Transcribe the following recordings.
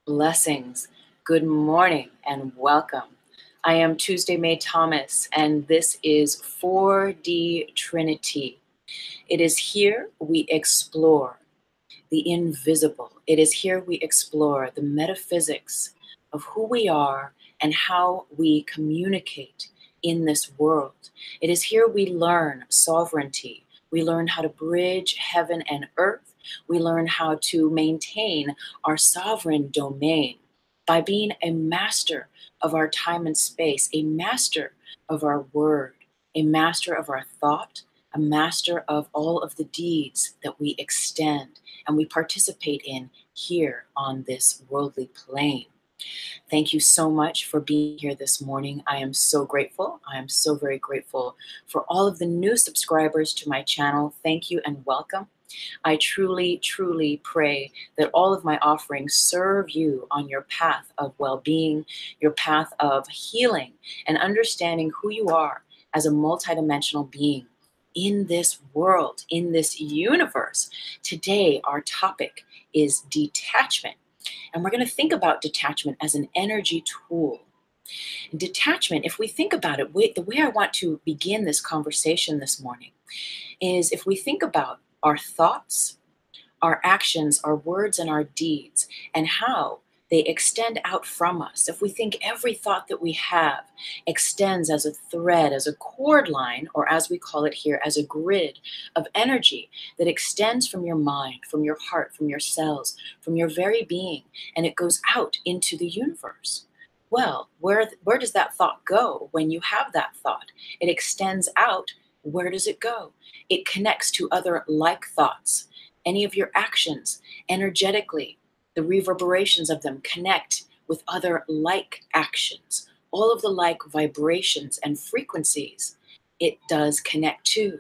Blessings. Good morning and welcome. I am Tuesday Mae Thomas, and this is 4D Trinity. It is here we explore the invisible. It is here we explore the metaphysics of who we are and how we communicate in this world. It is here we learn sovereignty. We learn how to bridge heaven and earth. We learn how to maintain our sovereign domain by being a master of our time and space, a master of our word, a master of our thought, a master of all of the deeds that we extend and we participate in here on this worldly plane. Thank you so much for being here this morning. I am so grateful. I am so very grateful for all of the new subscribers to my channel. Thank you and welcome. I truly, truly pray that all of my offerings serve you on your path of well-being, your path of healing, and understanding who you are as a multidimensional being in this world, in this universe. Today, our topic is detachment. And we're going to think about detachment as an energy tool. Detachment, if we think about it, the way I want to begin this conversation this morning is if we think about our thoughts, our actions, our words, and our deeds, and how they extend out from us. If we think every thought that we have extends as a thread, as a cord line, or as we call it here, as a grid of energy that extends from your mind, from your heart, from your cells, from your very being, and it goes out into the universe. Well, where does that thought go when you have that thought? It extends out. Where does it go? It connects to other like thoughts. Any of your actions, energetically, the reverberations of them connect with other like actions. All of the like vibrations and frequencies it does connect to.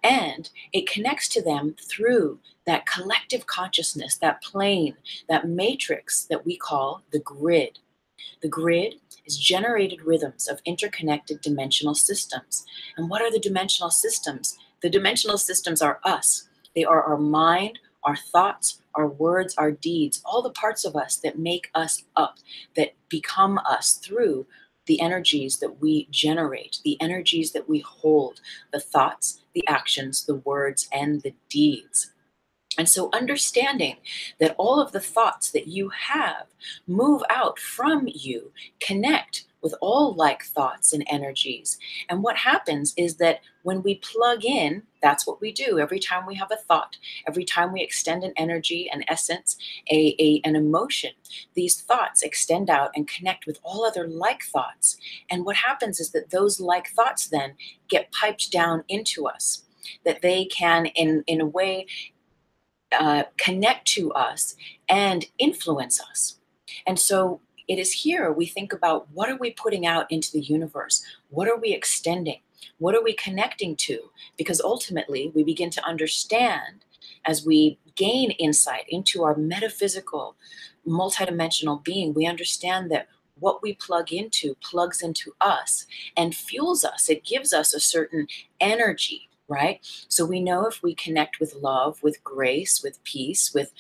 And it connects to them through that collective consciousness, that plane, that matrix that we call the grid. The grid is generated rhythms of interconnected dimensional systems. And what are the dimensional systems? The dimensional systems are us. They are our mind, our thoughts, our words, our deeds, all the parts of us that make us up, that become us through the energies that we generate, the energies that we hold, the thoughts, the actions, the words, and the deeds. And so understanding that all of the thoughts that you have move out from you, connect with all like thoughts and energies. And what happens is that when we plug in, that's what we do. Every time we have a thought, every time we extend an energy, an essence, an emotion, these thoughts extend out and connect with all other like thoughts. And what happens is that those like thoughts then get piped down into us, that they can, in a way, connect to us and influence us. And so it is here we think about, what are we putting out into the universe? What are we extending? What are we connecting to? Because ultimately we begin to understand, as we gain insight into our metaphysical, multidimensional being, we understand that what we plug into plugs into us and fuels us. It gives us a certain energy, right? So we know if we connect with love, with grace, with peace, with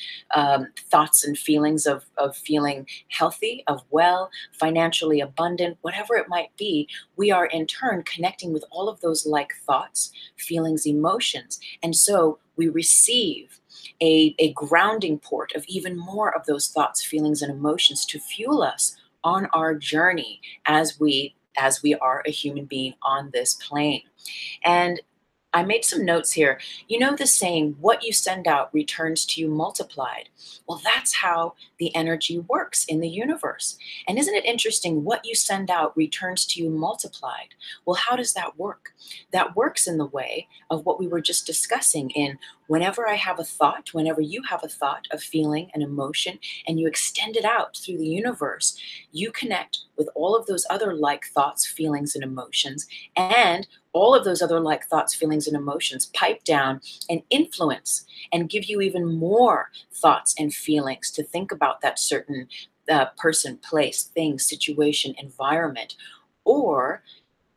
thoughts and feelings of feeling healthy, of well, financially abundant, whatever it might be, we are in turn connecting with all of those like thoughts, feelings, emotions. And so we receive a grounding port of even more of those thoughts, feelings, and emotions to fuel us on our journey as we are a human being on this plane. And I made some notes here. You know the saying, what you send out returns to you multiplied. Well, that's how the energy works in the universe. And isn't it interesting? What you send out returns to you multiplied. Well, how does that work? That works in the way of what we were just discussing in whenever I have a thought, whenever you have a thought, a feeling, an emotion, and you extend it out through the universe, you connect with all of those other like thoughts, feelings, and emotions, and all of those other like thoughts, feelings, and emotions pipe down and influence and give you even more thoughts and feelings to think about that certain person, place, thing, situation, environment, or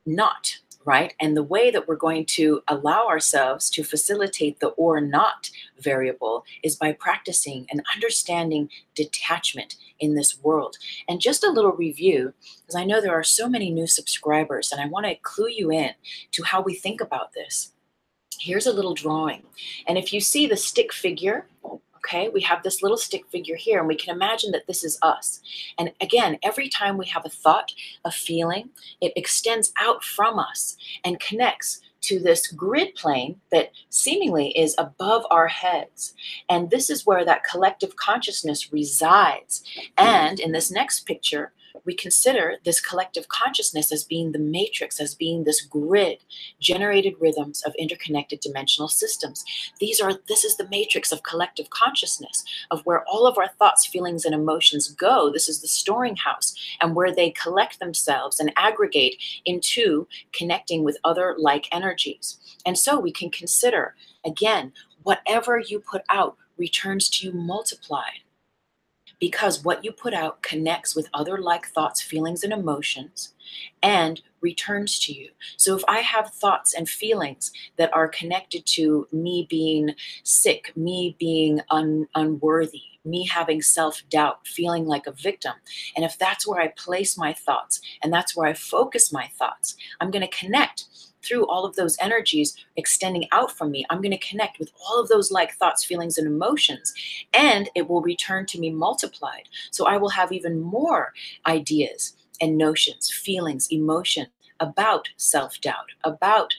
not, right? And the way that we're going to allow ourselves to facilitate the or not variable is by practicing and understanding detachment in this world. And just a little review, because I know there are so many new subscribers, and I want to clue you in to how we think about this. Here's a little drawing. And if you see the stick figure, okay, we have this little stick figure here, and we can imagine that this is us. And again, every time we have a thought, a feeling, it extends out from us and connects to this grid plane that seemingly is above our heads. And this is where that collective consciousness resides. And in this next picture, we consider this collective consciousness as being the matrix, as being this grid, generated rhythms of interconnected dimensional systems. This is the matrix of collective consciousness, of where all of our thoughts, feelings, and emotions go. This is the storing house, and where they collect themselves and aggregate into connecting with other like energies. And so we can consider, again, whatever you put out returns to you multiplied, because what you put out connects with other like thoughts, feelings, and emotions and returns to you. So if I have thoughts and feelings that are connected to me being sick, me being unworthy, me having self-doubt, feeling like a victim, and if that's where I place my thoughts and that's where I focus my thoughts, I'm going to connect through all of those energies extending out from me. I'm going to connect with all of those like thoughts, feelings, and emotions, and it will return to me multiplied. So I will have even more ideas and notions, feelings, emotions about self-doubt, about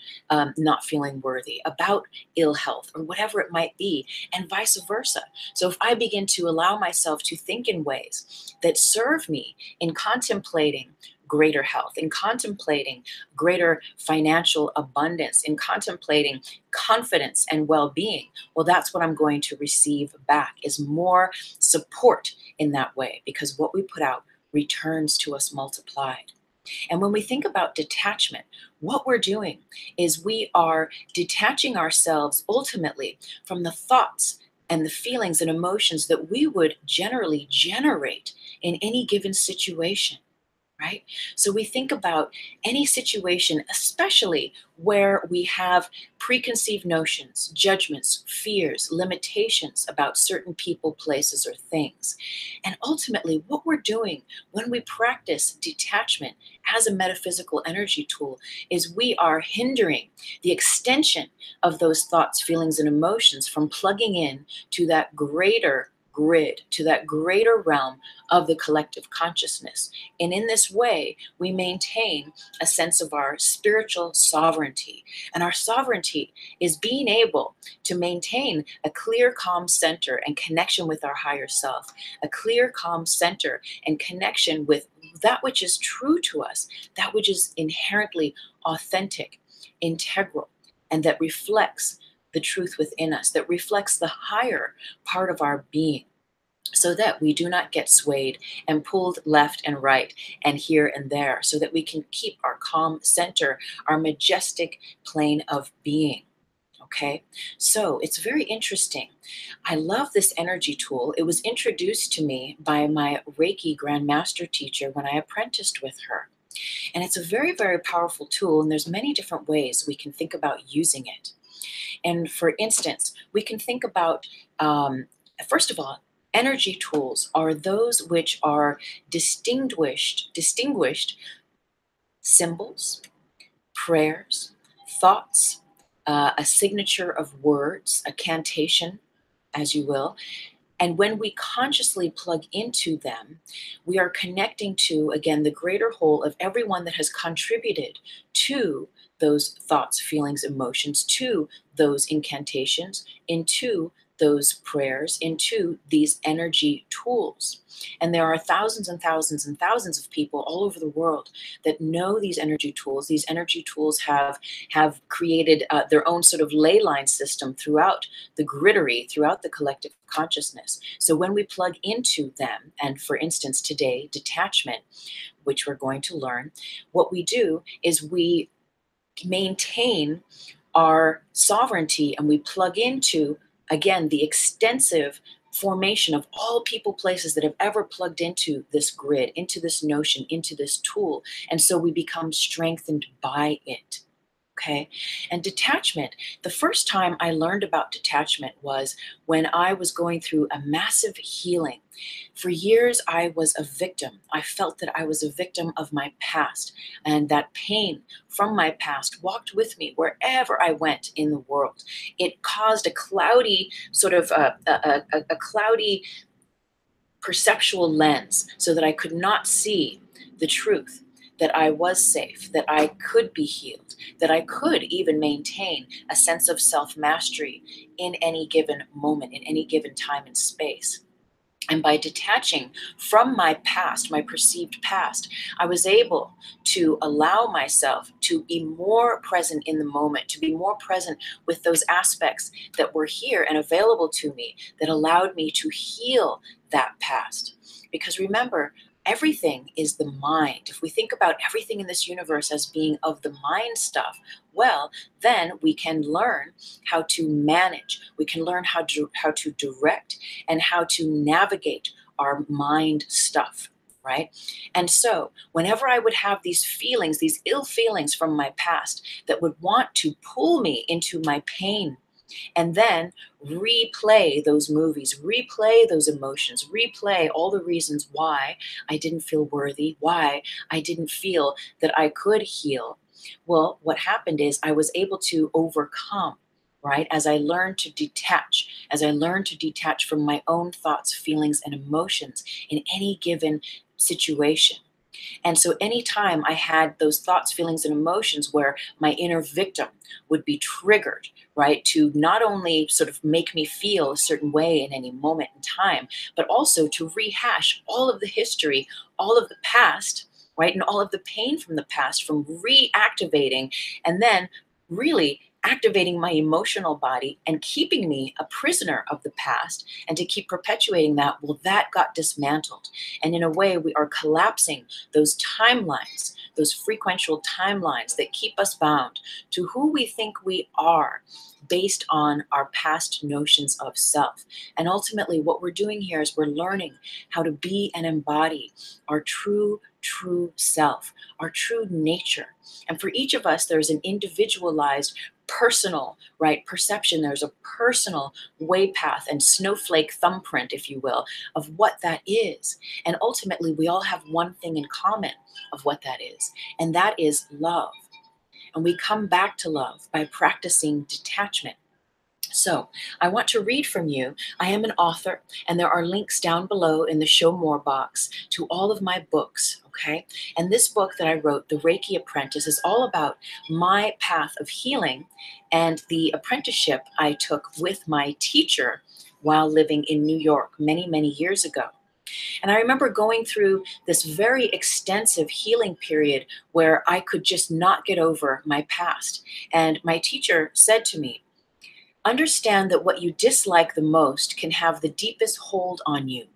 not feeling worthy, about ill health, or whatever it might be, and vice versa. So if I begin to allow myself to think in ways that serve me in contemplating greater health, in contemplating greater financial abundance, in contemplating confidence and well-being, well, that's what I'm going to receive back, is more support in that way, because what we put out returns to us multiplied. And when we think about detachment, what we're doing is we are detaching ourselves ultimately from the thoughts and the feelings and emotions that we would generally generate in any given situation. Right? So we think about any situation, especially where we have preconceived notions, judgments, fears, limitations about certain people, places, or things. And ultimately, what we're doing when we practice detachment as a metaphysical energy tool is we are hindering the extension of those thoughts, feelings, and emotions from plugging in to that greater grid, to that greater realm of the collective consciousness. And in this way, we maintain a sense of our spiritual sovereignty. And our sovereignty is being able to maintain a clear, calm center and connection with our higher self, a clear, calm center and connection with that which is true to us, that which is inherently authentic, integral, and that reflects the truth within us, that reflects the higher part of our being, so that we do not get swayed and pulled left and right and here and there, so that we can keep our calm center, our majestic plane of being. Okay, so it's very interesting. I love this energy tool. It was introduced to me by my Reiki Grandmaster teacher when I apprenticed with her. And it's a very, very powerful tool, and there's many different ways we can think about using it. And for instance, we can think about, first of all, energy tools are those which are distinguished symbols, prayers, thoughts, a signature of words, a cantation, as you will. And when we consciously plug into them, we are connecting to, again, the greater whole of everyone that has contributed to those thoughts, feelings, emotions, to those incantations, into those prayers, into these energy tools. And there are thousands and thousands and thousands of people all over the world that know these energy tools. These energy tools have created their own sort of ley line system throughout the grittery, throughout the collective consciousness. So when we plug into them, and for instance today, detachment, which we're going to learn, what we do is we maintain our sovereignty, and we plug into, again, the extensive formation of all people, places that have ever plugged into this grid, into this notion, into this tool. And so we become strengthened by it. Okay. And detachment, the first time I learned about detachment was when I was going through a massive healing. For years, I was a victim. I felt that I was a victim of my past, and that pain from my past walked with me wherever I went in the world. It caused a cloudy, sort of a cloudy perceptual lens so that I could not see the truth, that I was safe, that I could be healed, that I could even maintain a sense of self mastery in any given moment, in any given time and space. And by detaching from my past, my perceived past, I was able to allow myself to be more present in the moment, to be more present with those aspects that were here and available to me that allowed me to heal that past. Because remember, everything is the mind. If we think about everything in this universe as being of the mind stuff, well, then we can learn how to manage. We can learn how to direct and how to navigate our mind stuff, right? And so, whenever I would have these feelings, these ill feelings from my past that would want to pull me into my pain, and then replay those movies, replay those emotions, replay all the reasons why I didn't feel worthy, why I didn't feel that I could heal. Well, what happened is I was able to overcome, right? As I learned to detach, as I learned to detach from my own thoughts, feelings, and emotions in any given situation. And so anytime I had those thoughts, feelings, and emotions where my inner victim would be triggered, right, to not only sort of make me feel a certain way in any moment in time, but also to rehash all of the history, all of the past, right, and all of the pain from the past from reactivating and then really activating my emotional body and keeping me a prisoner of the past and to keep perpetuating that, well, that got dismantled. And in a way, we are collapsing those timelines, those frequential timelines that keep us bound to who we think we are based on our past notions of self. And ultimately, what we're doing here is we're learning how to be and embody our true self, our true nature. And for each of us, there's an individualized personal, right, perception. There's a personal way path and snowflake thumbprint, if you will, of what that is. And ultimately, we all have one thing in common of what that is, and that is love. And we come back to love by practicing detachment. So, I want to read from you. I am an author, and there are links down below in the Show More box to all of my books, okay? And this book that I wrote, The Reiki Apprentice, is all about my path of healing and the apprenticeship I took with my teacher while living in New York many, many years ago. And I remember going through this very extensive healing period where I could just not get over my past. And my teacher said to me, understand that what you dislike the most can have the deepest hold on you.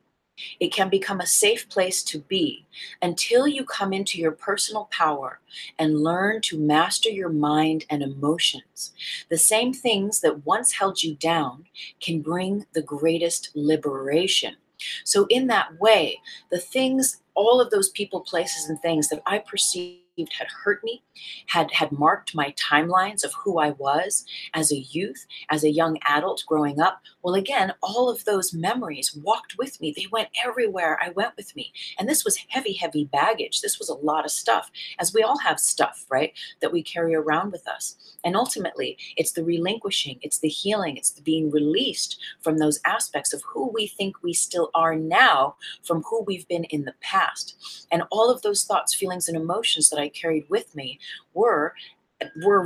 It can become a safe place to be until you come into your personal power and learn to master your mind and emotions. The same things that once held you down can bring the greatest liberation. So, in that way, the things, all of those people, places, and things that I perceived had hurt me, had marked my timelines of who I was as a youth, as a young adult growing up. Well, again, all of those memories walked with me. They went everywhere I went with me. And this was heavy, heavy baggage. This was a lot of stuff, as we all have stuff, right, that we carry around with us. And ultimately, it's the relinquishing, it's the healing, it's the being released from those aspects of who we think we still are now from who we've been in the past. And all of those thoughts, feelings, and emotions that I carried with me were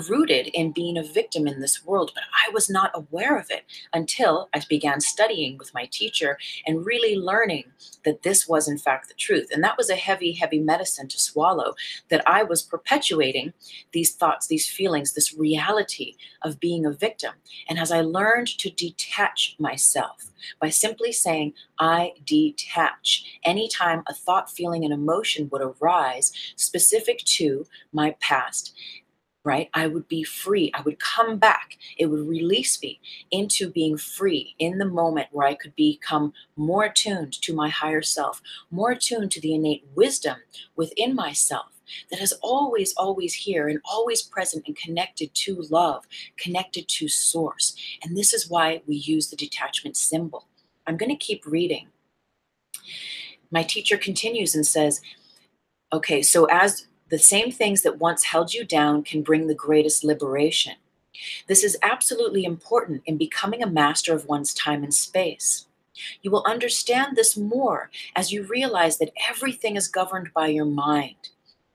rooted in being a victim in this world, but I was not aware of it until I began studying with my teacher and really learning that this was in fact the truth. And that was a heavy, heavy medicine to swallow, that I was perpetuating these thoughts, these feelings, this reality of being a victim. And as I learned to detach myself by simply saying, I detach, anytime a thought, feeling, and emotion would arise specific to my past, right? I would be free. I would come back. It would release me into being free in the moment where I could become more attuned to my higher self, more attuned to the innate wisdom within myself, that is always, always here and always present and connected to love, connected to source. And this is why we use the detachment symbol. I'm going to keep reading. My teacher continues and says, okay, so as the same things that once held you down can bring the greatest liberation. This is absolutely important in becoming a master of one's time and space. You will understand this more as you realize that everything is governed by your mind,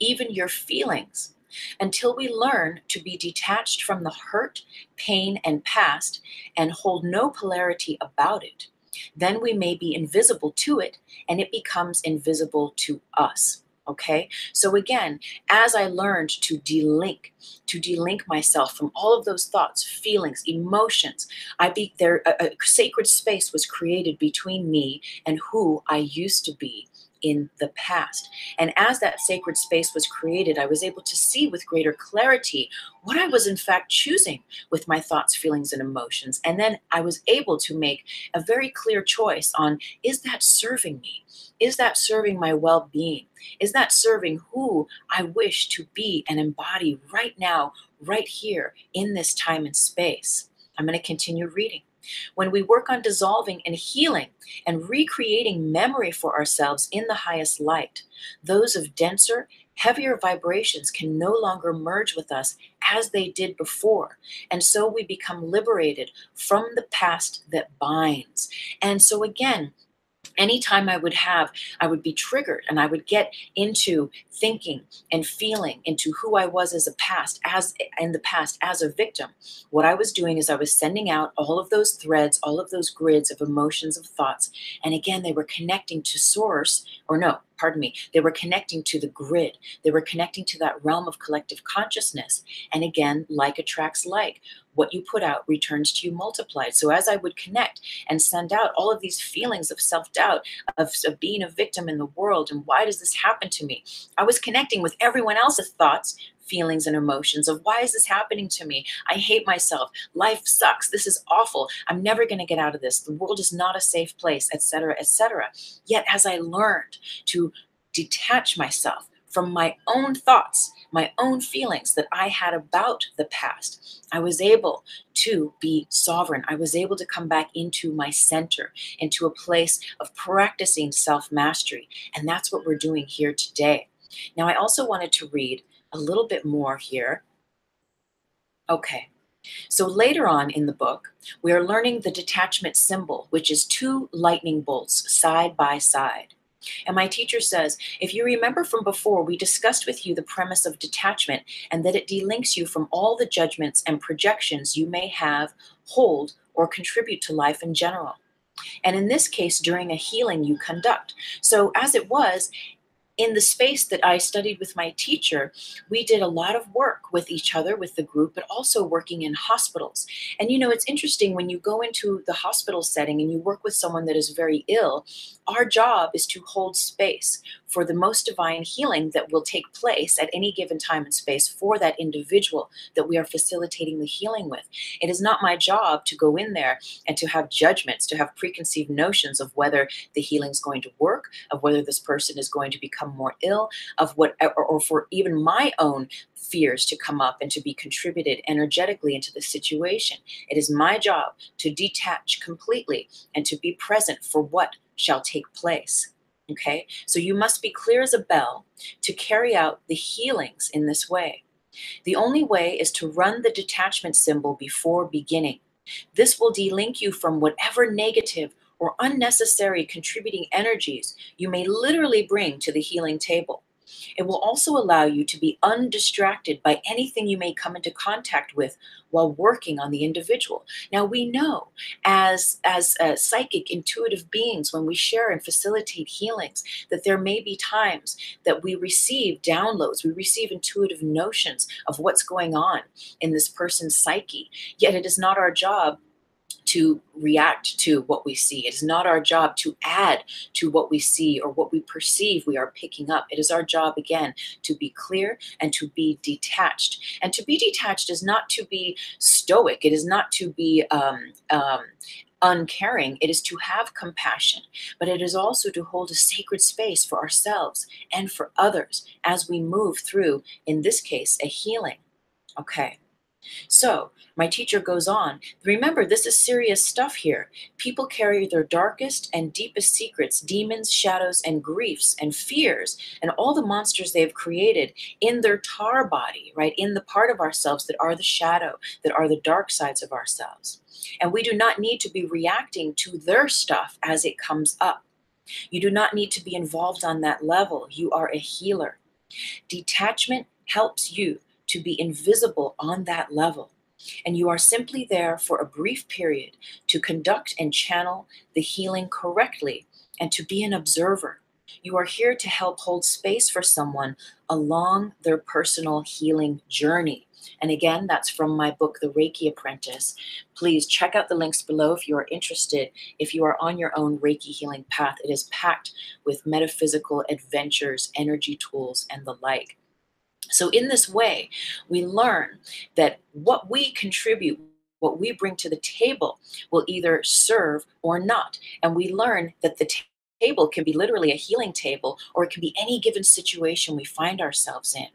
even your feelings. Until we learn to be detached from the hurt, pain, and past and hold no polarity about it, then we may be invisible to it and it becomes invisible to us. Okay, so again, as I learned to delink myself from all of those thoughts, feelings, emotions, a sacred space was created between me and who I used to be in the past. And as that sacred space was created, I was able to see with greater clarity what I was in fact choosing with my thoughts, feelings, and emotions. And then I was able to make a very clear choice on, is that serving me? Is that serving my well-being? Is that serving who I wish to be and embody right now, right here in this time and space? I'm going to continue reading. When we work on dissolving and healing and recreating memory for ourselves in the highest light, those of denser, heavier vibrations can no longer merge with us as they did before. And so we become liberated from the past that binds. And so again, anytime I would be triggered and I would get into thinking and feeling into who I was as in the past as a victim. What I was doing is I was sending out all of those threads, all of those grids of emotions, of thoughts. And again, they were connecting to source, or no, pardon me, they were connecting to the grid. They were connecting to that realm of collective consciousness. And again, like attracts like. What you put out returns to you multiplied. So as I would connect and send out all of these feelings of self-doubt, of being a victim in the world, and why does this happen to me? I was connecting with everyone else's thoughts, feelings, and emotions of, why is this happening to me? I hate myself. Life sucks. This is awful. I'm never going to get out of this. The world is not a safe place, etc., etc. Yet as I learned to detach myself from my own thoughts, my own feelings that I had about the past, I was able to be sovereign. I was able to come back into my center, into a place of practicing self-mastery. And that's what we're doing here today. Now, I also wanted to read a little bit more here. Okay. So later on in the book, we are learning the detachment symbol, which is 2 lightning bolts side by side. And my teacher says, if you remember from before, we discussed with you the premise of detachment and that it delinks you from all the judgments and projections you may have, hold, or contribute to life in general. And in this case, during a healing you conduct. So as it was, in the space that I studied with my teacher, we did a lot of work with each other, with the group, but also working in hospitals. And you know, it's interesting when you go into the hospital setting and you work with someone that is very ill, our job is to hold space for the most divine healing that will take place at any given time and space for that individual that we are facilitating the healing with. It is not my job to go in there and to have judgments, to have preconceived notions of whether the healing is going to work, of whether this person is going to become more ill, of what, or for even my own fears to come up and to be contributed energetically into the situation. It is my job to detach completely and to be present for what shall take place. Okay, so you must be clear as a bell to carry out the healings in this way. The only way is to run the detachment symbol before beginning. This will delink you from whatever negative or unnecessary contributing energies you may literally bring to the healing table. It will also allow you to be undistracted by anything you may come into contact with while working on the individual. Now, we know as psychic, intuitive beings, when we share and facilitate healings, that there may be times that we receive downloads, we receive intuitive notions of what's going on in this person's psyche. Yet it is not our job to react to what we see. It is not our job to add to what we see or what we perceive we are picking up. It is our job, again, to be clear and to be detached. And to be detached is not to be stoic. It is not to be uncaring. It is to have compassion, but it is also to hold a sacred space for ourselves and for others as we move through, in this case, a healing. Okay. So, my teacher goes on, remember, this is serious stuff here. People carry their darkest and deepest secrets, demons, shadows, and griefs and fears, and all the monsters they have created in their tar body, right? In the part of ourselves that are the shadow, that are the dark sides of ourselves. And we do not need to be reacting to their stuff as it comes up. You do not need to be involved on that level. You are a healer. Detachment helps you to be invisible on that level. And you are simply there for a brief period to conduct and channel the healing correctly and to be an observer. You are here to help hold space for someone along their personal healing journey. And again, that's from my book, The Reiki Apprentice. Please check out the links below if you are interested. If you are on your own Reiki healing path, it is packed with metaphysical adventures, energy tools, and the like. So in this way, we learn that what we contribute, what we bring to the table will either serve or not. And we learn that the table can be literally a healing table, or it can be any given situation we find ourselves in.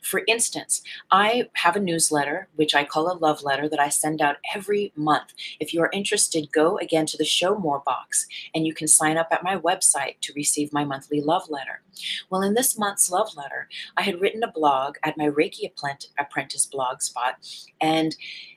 For instance, I have a newsletter, which I call a love letter, that I send out every month. If you are interested, go again to the Show More box, and you can sign up at my website to receive my monthly love letter. Well, in this month's love letter, I had written a blog at my Reiki Apprentice blog spot, and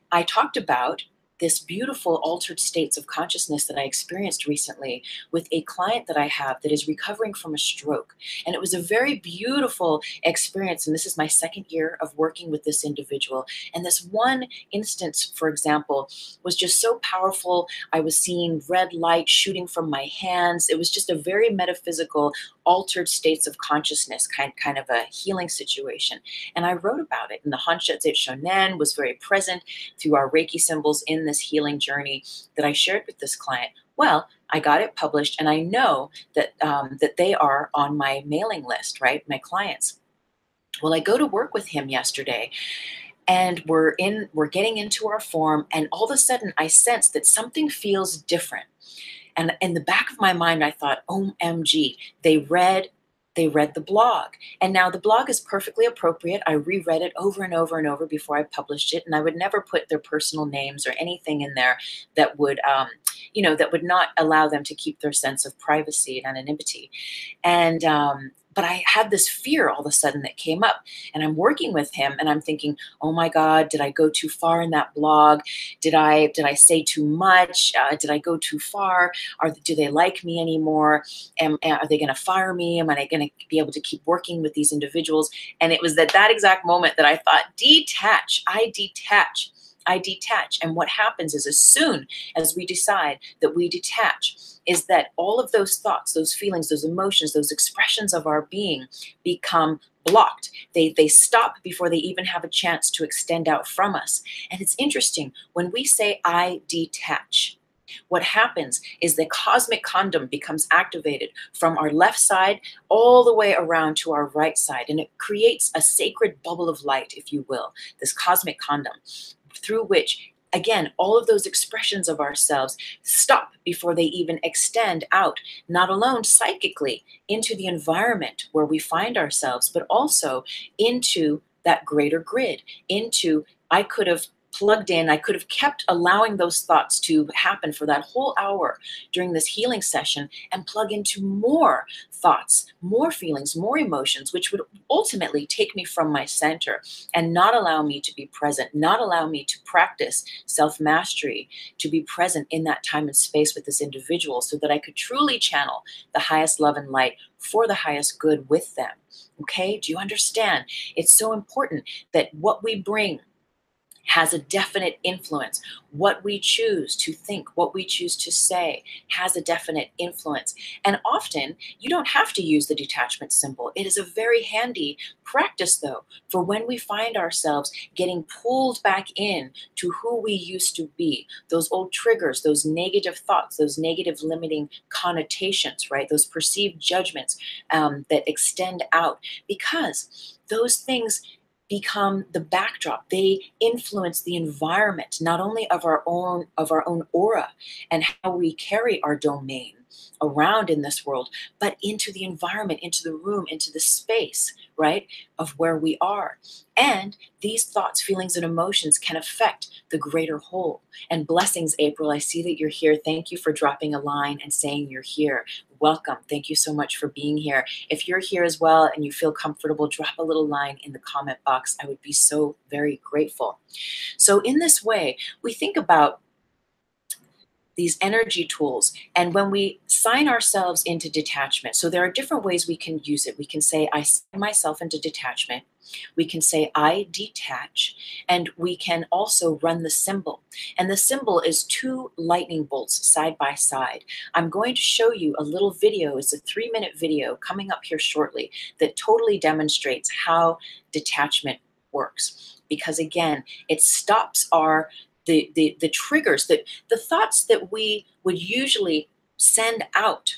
I talked about this beautiful altered states of consciousness that I experienced recently with a client that I have that is recovering from a stroke. And it was a very beautiful experience. And this is my second year of working with this individual. And this one instance, for example, was just so powerful. I was seeing red light shooting from my hands. It was just a very metaphysical, altered states of consciousness, kind of a healing situation. And I wrote about it. And the Hanshatze Shonen was very present through our Reiki symbols in this healing journey that I shared with this client. Well, I got it published, and I know that that they are on my mailing list, right? My clients. Well, I go to work with him yesterday, and we're getting into our form, and all of a sudden I sense that something feels different. And in the back of my mind, I thought, OMG, they read the blog. And now the blog is perfectly appropriate. I reread it over and over and over before I published it. And I would never put their personal names or anything in there that would, that would not allow them to keep their sense of privacy and anonymity. And, but I had this fear all of a sudden that came up, and I'm working with him, and I'm thinking, oh my God, did I go too far in that blog? Did I say too much? Did I go too far? Do they like me anymore? Are they going to fire me? Am I going to be able to keep working with these individuals? And it was at that exact moment that I thought, detach. I detach. I detach. And what happens is, as soon as we decide that we detach, is that all of those thoughts, those feelings, those emotions, those expressions of our being become blocked. They stop before they even have a chance to extend out from us. And it's interesting, when we say I detach, what happens is the cosmic condom becomes activated from our left side all the way around to our right side. And it creates a sacred bubble of light, if you will, this cosmic condom, through which, again, all of those expressions of ourselves stop before they even extend out, not alone psychically into the environment where we find ourselves, but also into that greater grid, into, I could have plugged in, I could have kept allowing those thoughts to happen for that whole hour during this healing session and plug into more thoughts, more feelings, more emotions, which would ultimately take me from my center and not allow me to be present, not allow me to practice self-mastery, to be present in that time and space with this individual so that I could truly channel the highest love and light for the highest good with them. Okay, do you understand? It's so important that what we bring has a definite influence. What we choose to think, what we choose to say has a definite influence. And often you don't have to use the detachment symbol. It is a very handy practice, though, for when we find ourselves getting pulled back in to who we used to be, those old triggers, those negative thoughts, those negative limiting connotations, right? Those perceived judgments that extend out, because those things become the backdrop. They influence the environment, not only of our own aura and how we carry our domain around in this world, but into the environment, into the room, into the space, right, of where we are. And these thoughts, feelings, and emotions can affect the greater whole. And blessings, April. I see that you're here. Thank you for dropping a line and saying you're here. Welcome. Thank you so much for being here. If you're here as well and you feel comfortable, drop a little line in the comment box. I would be so very grateful. So in this way, we think about these energy tools. And when we sign ourselves into detachment, so there are different ways we can use it. We can say, I sign myself into detachment. We can say, I detach. And we can also run the symbol. And the symbol is 2 lightning bolts side by side. I'm going to show you a little video. It's a 3-minute video coming up here shortly that totally demonstrates how detachment works. Because again, it stops the triggers, that the thoughts that we would usually send out,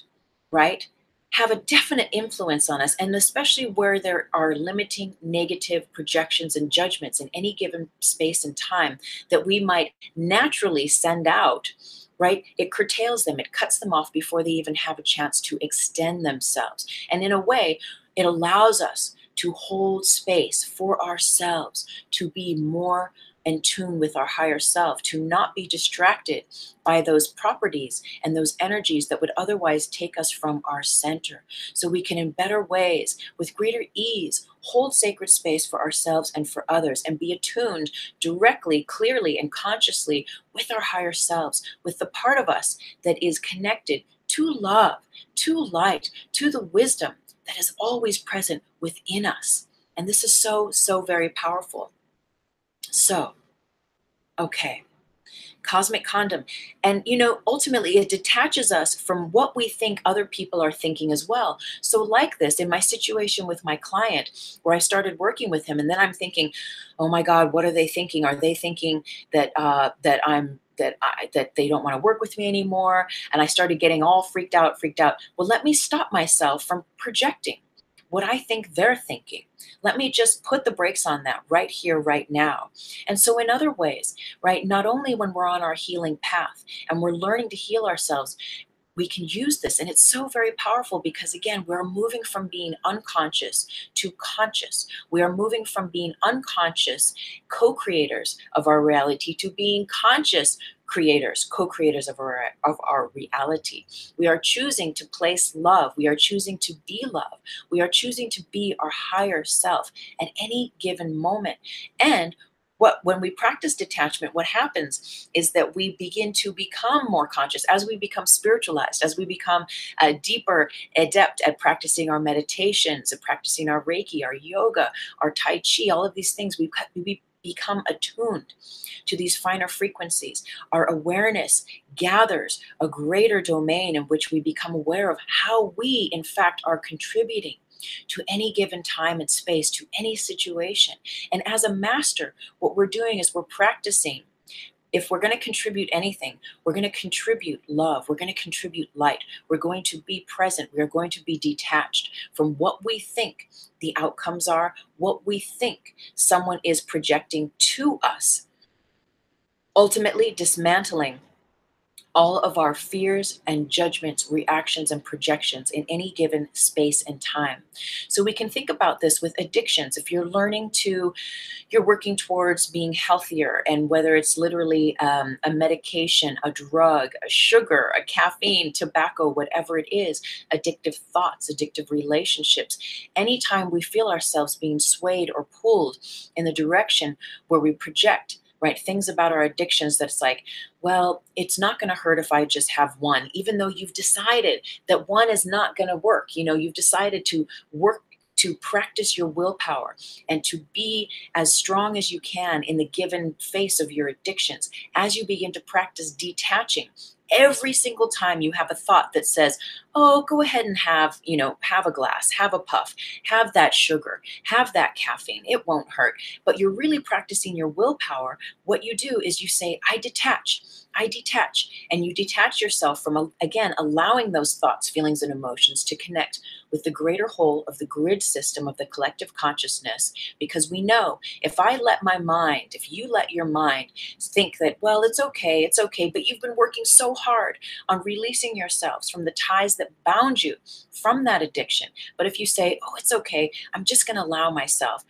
right, have a definite influence on us, and especially where there are limiting negative projections and judgments in any given space and time that we might naturally send out, right? It curtails them, it cuts them off before they even have a chance to extend themselves. And in a way, it allows us to hold space for ourselves, to be more in tune with our higher self, to not be distracted by those properties and those energies that would otherwise take us from our center. So we can, in better ways, with greater ease, hold sacred space for ourselves and for others, and be attuned directly, clearly, and consciously with our higher selves, with the part of us that is connected to love, to light, to the wisdom that is always present within us. And this is so, so very powerful. So, okay, cosmic condom. And, ultimately it detaches us from what we think other people are thinking as well. So like this, in my situation with my client, where I started working with him, and then I'm thinking, oh my God, what are they thinking? Are they thinking that, that they don't want to work with me anymore? And I started getting all freaked out. Well, let me stop myself from projecting what I think they're thinking. Let me just put the brakes on that right here, right now. And so in other ways, right, not only when we're on our healing path and we're learning to heal ourselves, we can use this. And it's so very powerful because, again, we're moving from being unconscious to conscious. We are moving from being unconscious co-creators of our reality to being conscious creators, co-creators of our reality. We are choosing to place love. We are choosing to be love. We are choosing to be our higher self at any given moment. And when we practice detachment, what happens is that we begin to become more conscious as we become spiritualized, as we become a deeper adept at practicing our meditations, at practicing our Reiki, our yoga, our Tai Chi, all of these things. We become attuned to these finer frequencies. Our awareness gathers a greater domain in which we become aware of how we, in fact, are contributing to any given time and space, to any situation. And as a master, what we're doing is we're practicing. If we're going to contribute anything, we're going to contribute love. We're going to contribute light. We're going to be present. We're going to be detached from what we think the outcomes are, what we think someone is projecting to us. Ultimately, dismantling all of our fears and judgments, reactions, and projections in any given space and time. So we can think about this with addictions. If you're working towards being healthier, and whether it's literally a medication, a drug, a sugar, a caffeine, tobacco, whatever it is, addictive thoughts, addictive relationships, anytime we feel ourselves being swayed or pulled in the direction where we project, right, things about our addictions that's like, well, it's not going to hurt if I just have one, even though you've decided that one is not going to work. You've decided to work to practice your willpower and to be as strong as you can in the given face of your addictions. As you begin to practice detaching, every single time you have a thought that says, oh, go ahead and have a glass, have a puff, have that sugar, have that caffeine, it won't hurt. But you're really practicing your willpower. What you do is you say, I detach. I detach. And you detach yourself from, again, allowing those thoughts, feelings, and emotions to connect with the greater whole of the grid system of the collective consciousness. Because we know if I let my mind, if you let your mind think that, well, it's okay, but you've been working so hard on releasing yourselves from the ties that bound you from that addiction. But if you say, oh, it's okay, I'm just going to allow myself,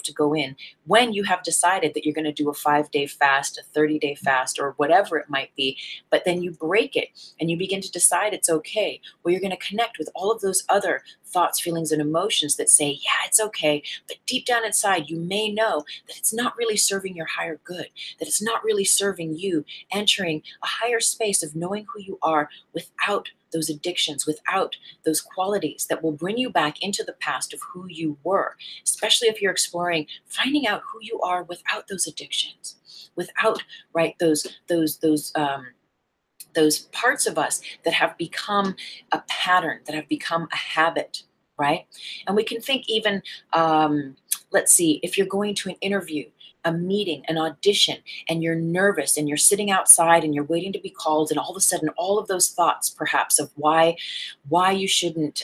to go in, when you have decided that you're going to do a 5-day fast, a 30-day fast, or whatever it might be, but then you break it and you begin to decide it's okay, well, you're going to connect with all of those other thoughts, feelings, and emotions that say, yeah, it's okay. But deep down inside, you may know that it's not really serving your higher good, that it's not really serving you entering a higher space of knowing who you are without those addictions, without those qualities that will bring you back into the past of who you were, especially if you're exploring finding out who you are without those addictions, without, right, those parts of us that have become a pattern, that have become a habit, right? And we can think even, let's see, if you're going to an interview, a meeting, an audition, and you're nervous and you're sitting outside and you're waiting to be called, and all of a sudden, all of those thoughts, perhaps, of why you shouldn't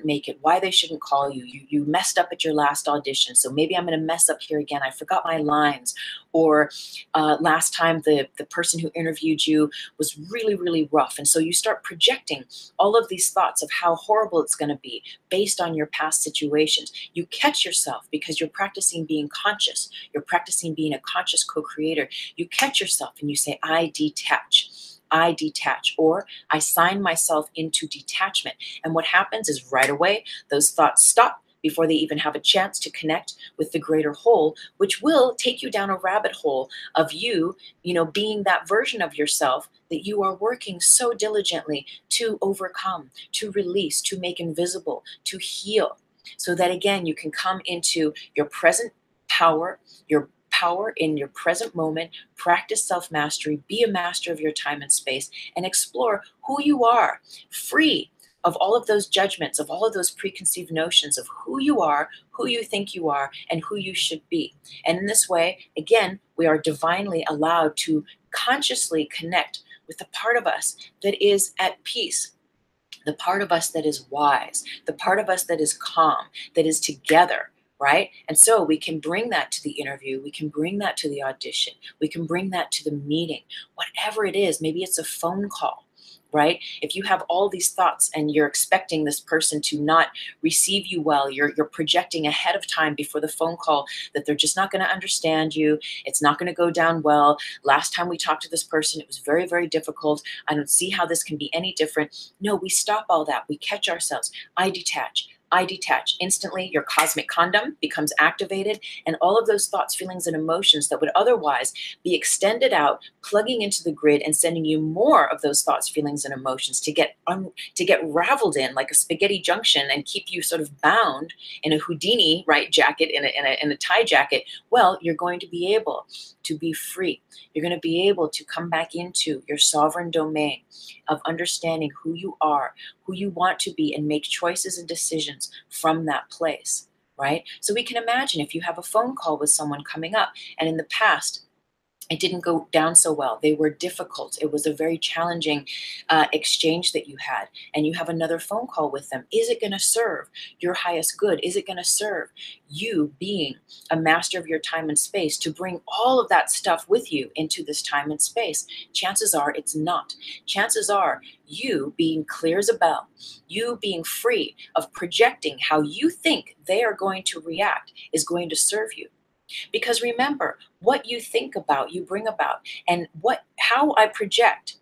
make it, why they shouldn't call you. You messed up at your last audition, so maybe I'm going to mess up here again. I forgot my lines, or last time the person who interviewed you was really, really rough. And so you start projecting all of these thoughts of how horrible it's going to be based on your past situations. You catch yourself because you're practicing being conscious. You're practicing being a conscious co-creator. You catch yourself and you say, I detach. I detach, or I sign myself into detachment. And what happens is right away, those thoughts stop before they even have a chance to connect with the greater whole, which will take you down a rabbit hole of you, being that version of yourself that you are working so diligently to overcome, to release, to make invisible, to heal, so that again, you can come into your present power, your power in your present moment, practice self-mastery, be a master of your time and space, and explore who you are, free of all of those judgments, of all of those preconceived notions of who you are, who you think you are, and who you should be. And in this way, again, we are divinely allowed to consciously connect with the part of us that is at peace, the part of us that is wise, the part of us that is calm, that is together, right? And so we can bring that to the interview, we can bring that to the audition, we can bring that to the meeting, whatever it is. Maybe it's a phone call, right? If you have all these thoughts and you're expecting this person to not receive you well, you're projecting ahead of time before the phone call that they're just not going to understand you, it's not going to go down well. Last time we talked to this person, it was very, very difficult. I don't see how this can be any different. No, we stop all that. We catch ourselves. I detach. I detach. Instantly, your cosmic condom becomes activated, and all of those thoughts, feelings, and emotions that would otherwise be extended out, plugging into the grid and sending you more of those thoughts, feelings, and emotions to get raveled in like a spaghetti junction and keep you sort of bound in a Houdini, right, jacket, in a tie jacket. Well, you're going to be able to be free. You're going to be able to come back into your sovereign domain of understanding who you are, who you want to be, and make choices and decisions from that place, right? So we can imagine if you have a phone call with someone coming up, and in the past, it didn't go down so well. They were difficult. It was a very challenging exchange that you had, and you have another phone call with them. Is it going to serve your highest good? Is it going to serve you being a master of your time and space to bring all of that stuff with you into this time and space? Chances are it's not. Chances are you being clear as a bell, you being free of projecting how you think they are going to react is going to serve you. Because remember, what you think about, you bring about, and how I project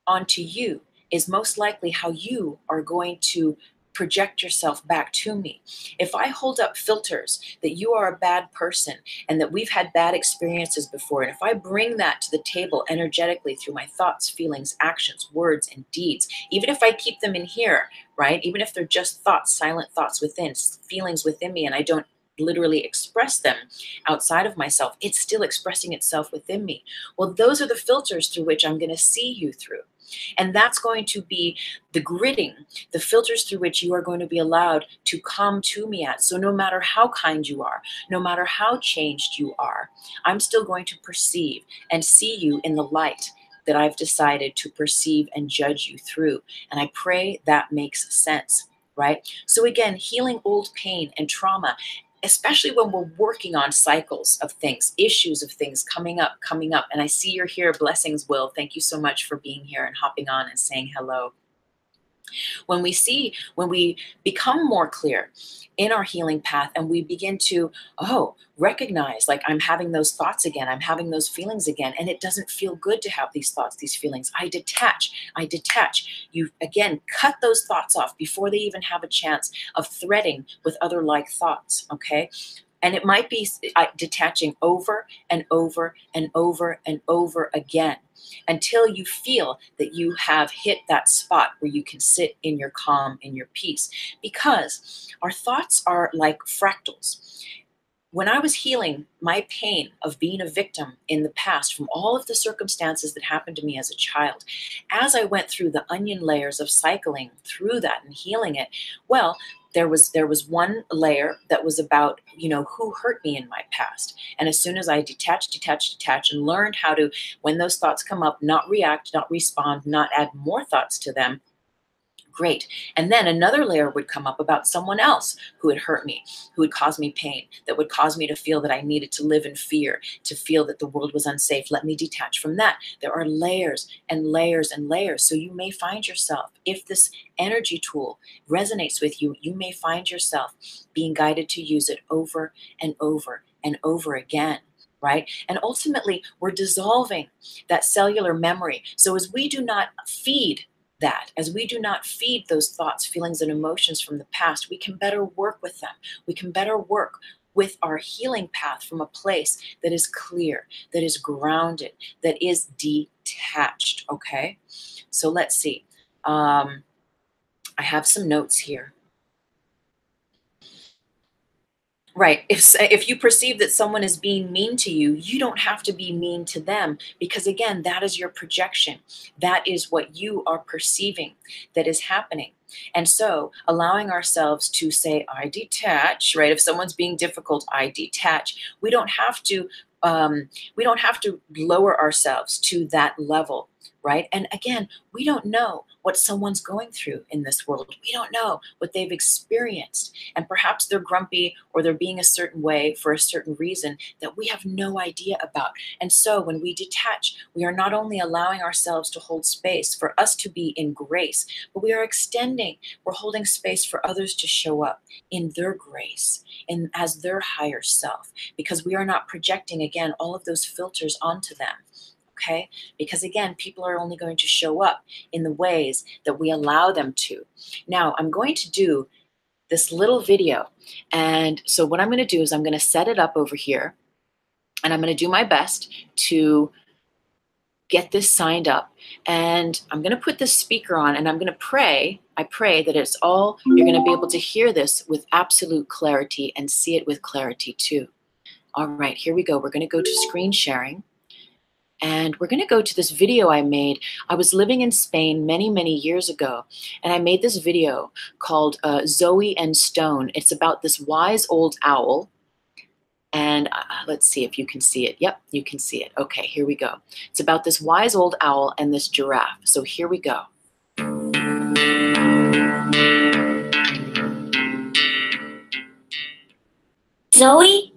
onto you is most likely how you are going to project yourself back to me. If I hold up filters that you are a bad person and that we've had bad experiences before, and if I bring that to the table energetically through my thoughts, feelings, actions, words, and deeds, even if I keep them in here, right? Even if they're just thoughts, silent thoughts within, feelings within me, and I don't literally express them outside of myself, it's still expressing itself within me. Well, those are the filters through which I'm going to see you through. And that's going to be the gridding, the filters through which you are going to be allowed to come to me at. So no matter how kind you are, no matter how changed you are, I'm still going to perceive and see you in the light that I've decided to perceive and judge you through. And I pray that makes sense, right? So again, healing old pain and trauma, especially when we're working on cycles of things, issues of things coming up. And I see you're here. Blessings, Will. Thank you so much for being here and hopping on and saying hello. When we become more clear in our healing path and we begin to, recognize, like, I'm having those thoughts again, I'm having those feelings again, and it doesn't feel good to have these thoughts, these feelings. I detach. You, again, cut those thoughts off before they even have a chance of threading with other like thoughts, okay? And it might be detaching over and over and over and over again until you feel that you have hit that spot where you can sit in your calm, in your peace. Because our thoughts are like fractals. When I was healing my pain of being a victim in the past from all of the circumstances that happened to me as a child, as I went through the onion layers of cycling through that and healing it, well, there was one layer that was about, who hurt me in my past. And as soon as I detached and learned how to, when those thoughts come up, not react, not respond, not add more thoughts to them, great. And then another layer would come up about someone else who had hurt me, who had caused me pain, that would cause me to feel that I needed to live in fear, to feel that the world was unsafe. Let me detach from that. There are layers and layers and layers. So you may find yourself, if this energy tool resonates with you, you may find yourself being guided to use it over and over and over again. Right? And ultimately, we're dissolving that cellular memory. So as we do not feed that, as we do not feed those thoughts, feelings, and emotions from the past, we can better work with them. We can better work with our healing path from a place that is clear, that is grounded, that is detached, okay? So let's see. I have some notes here. Right. If you perceive that someone is being mean to you, you don't have to be mean to them, because again, that is your projection. That is what you are perceiving that is happening. And so allowing ourselves to say, I detach, right? If someone's being difficult, I detach. We don't have to lower ourselves to that level, right? And again, we don't know what someone's going through in this world. We don't know what they've experienced. And perhaps they're grumpy or they're being a certain way for a certain reason that we have no idea about. And so when we detach, we are not only allowing ourselves to hold space for us to be in grace, but we are extending, we're holding space for others to show up in their grace and as their higher self, because we are not projecting, again, all of those filters onto them. Okay? Because again, people are only going to show up in the ways that we allow them to. Now, I'm going to do this little video. And so what I'm going to do is I'm going to set it up over here, and I'm going to do my best to get this signed up. And I'm going to put this speaker on, and I'm going to pray. I pray that it's all, you're going to be able to hear this with absolute clarity and see it with clarity too. All right, here we go. We're going to go to screen sharing. And we're going to go to this video I made. I was living in Spain many, many years ago, and I made this video called Zoe and Stone. It's about this wise old owl. And let's see if you can see it. Yep, you can see it. Okay, here we go. It's about this wise old owl and this giraffe. So here we go. Zoe,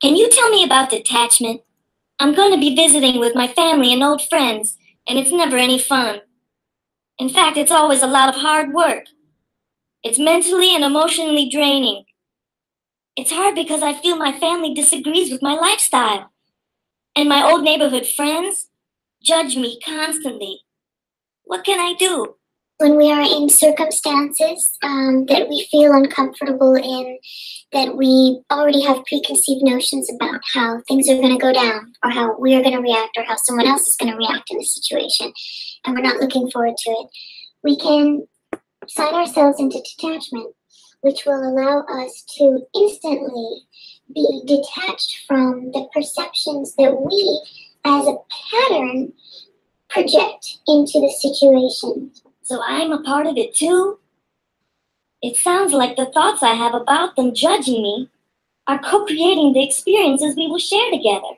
can you tell me about detachment? I'm going to be visiting with my family and old friends, and it's never any fun. In fact, it's always a lot of hard work. It's mentally and emotionally draining. It's hard because I feel my family disagrees with my lifestyle. And my old neighborhood friends judge me constantly. What can I do? When we are in circumstances that we feel uncomfortable in, that we already have preconceived notions about how things are going to go down, or how we are going to react, or how someone else is going to react in the situation, and we're not looking forward to it, we can sign ourselves into detachment. which will allow us to instantly be detached from the perceptions that we, as a pattern, project into the situation. So I'm a part of it too? It sounds like the thoughts I have about them judging me are co-creating the experiences we will share together.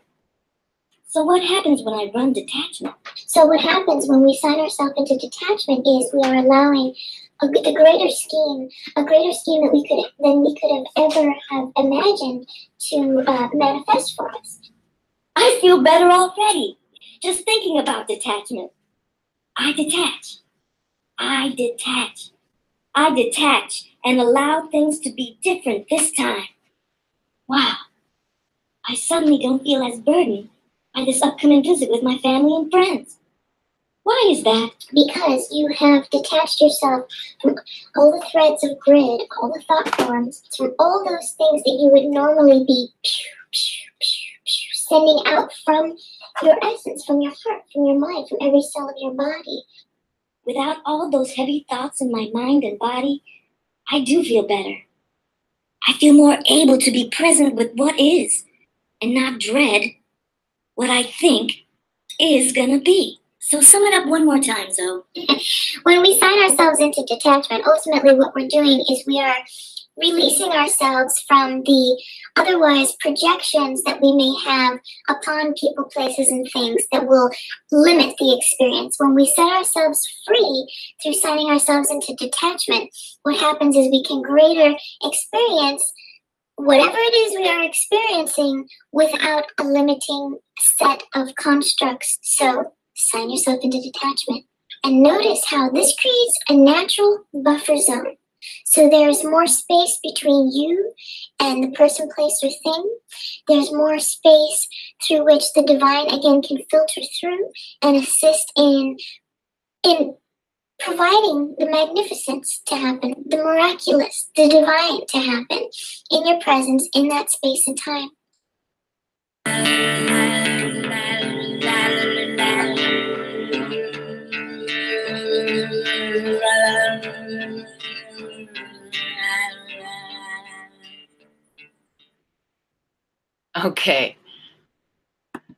So what happens when I run detachment? So what happens when we sign ourselves into detachment is we are allowing the greater scheme that we could have ever have imagined to manifest for us. I feel better already, just thinking about detachment. I detach. I detach. I detach and allow things to be different this time. Wow, I suddenly don't feel as burdened by this upcoming visit with my family and friends. Why is that? Because you have detached yourself from all the threads of grid, all the thought forms, from all those things that you would normally be sending out from your essence, from your heart, from your mind, from every cell of your body. Without all those heavy thoughts in my mind and body, I do feel better. I feel more able to be present with what is and not dread what I think is gonna be. So sum it up one more time, Zoe. When we sign ourselves into detachment, ultimately what we're doing is we are releasing ourselves from the otherwise projections that we may have upon people, places, and things that will limit the experience. When we set ourselves free through signing ourselves into detachment, what happens is we can greater experience whatever it is we are experiencing without a limiting set of constructs. So sign yourself into detachment and notice how this creates a natural buffer zone. So there's more space between you and the person, place, or thing. There's more space through which the divine again can filter through and assist in providing the magnificence to happen, the miraculous, the divine to happen in your presence in that space and time. Okay,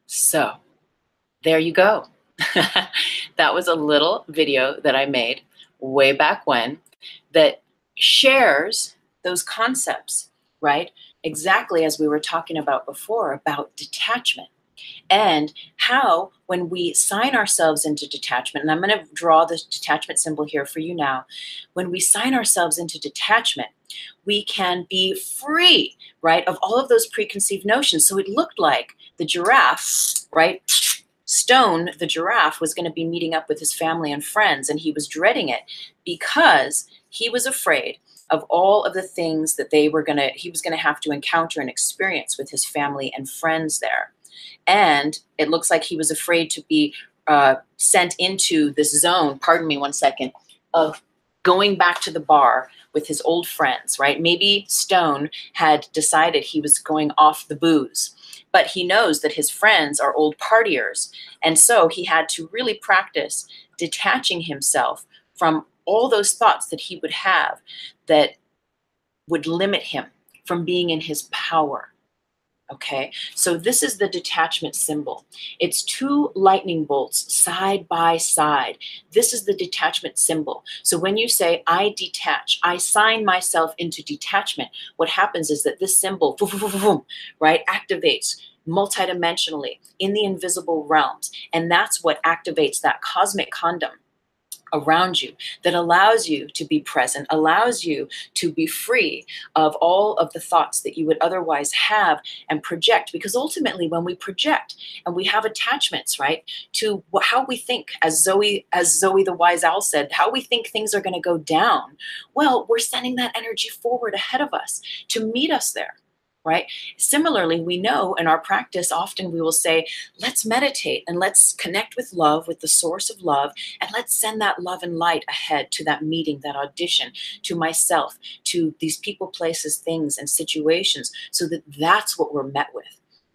so there you go. That was a little video that I made way back when that shares those concepts, right? Exactly as we were talking about before, about detachment. And how, when we sign ourselves into detachment, and I'm going to draw the detachment symbol here for you now. When we sign ourselves into detachment, we can be free, right, of all of those preconceived notions. So it looked like the giraffe, right? Stone, the giraffe, was going to be meeting up with his family and friends, and he was dreading it because he was afraid of all of the things that he was going to have to encounter and experience with his family and friends there. And it looks like he was afraid to be sent into this zone, pardon me one second, of going back to the bar with his old friends, right? Maybe Stone had decided he was going off the booze, but he knows that his friends are old partiers. And so he had to really practice detaching himself from all those thoughts that he would have that would limit him from being in his power. Okay, so this is the detachment symbol. It's two lightning bolts side by side. This is the detachment symbol. So when you say, I detach, I sign myself into detachment, what happens is that this symbol, right, activates multidimensionally in the invisible realms. And that's what activates that cosmic condom around you that allows you to be present, allows you to be free of all of the thoughts that you would otherwise have and project. Because ultimately, when we project and we have attachments, right, to how we think, as Zoe the wise owl said, how we think things are going to go down, well, we're sending that energy forward ahead of us to meet us there. Right? Similarly, we know in our practice, often we will say, let's meditate and let's connect with love, with the source of love, and let's send that love and light ahead to that meeting, that audition, to myself, to these people, places, things, and situations, so that that's what we're met with.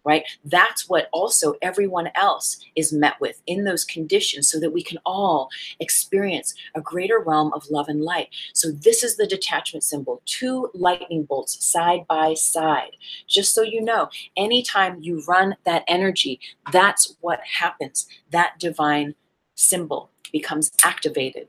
right? That's what also everyone else is met with in those conditions, so that we can all experience a greater realm of love and light. So this is the detachment symbol, 2 lightning bolts side by side. Just so you know, anytime you run that energy, that's what happens. That divine symbol becomes activated.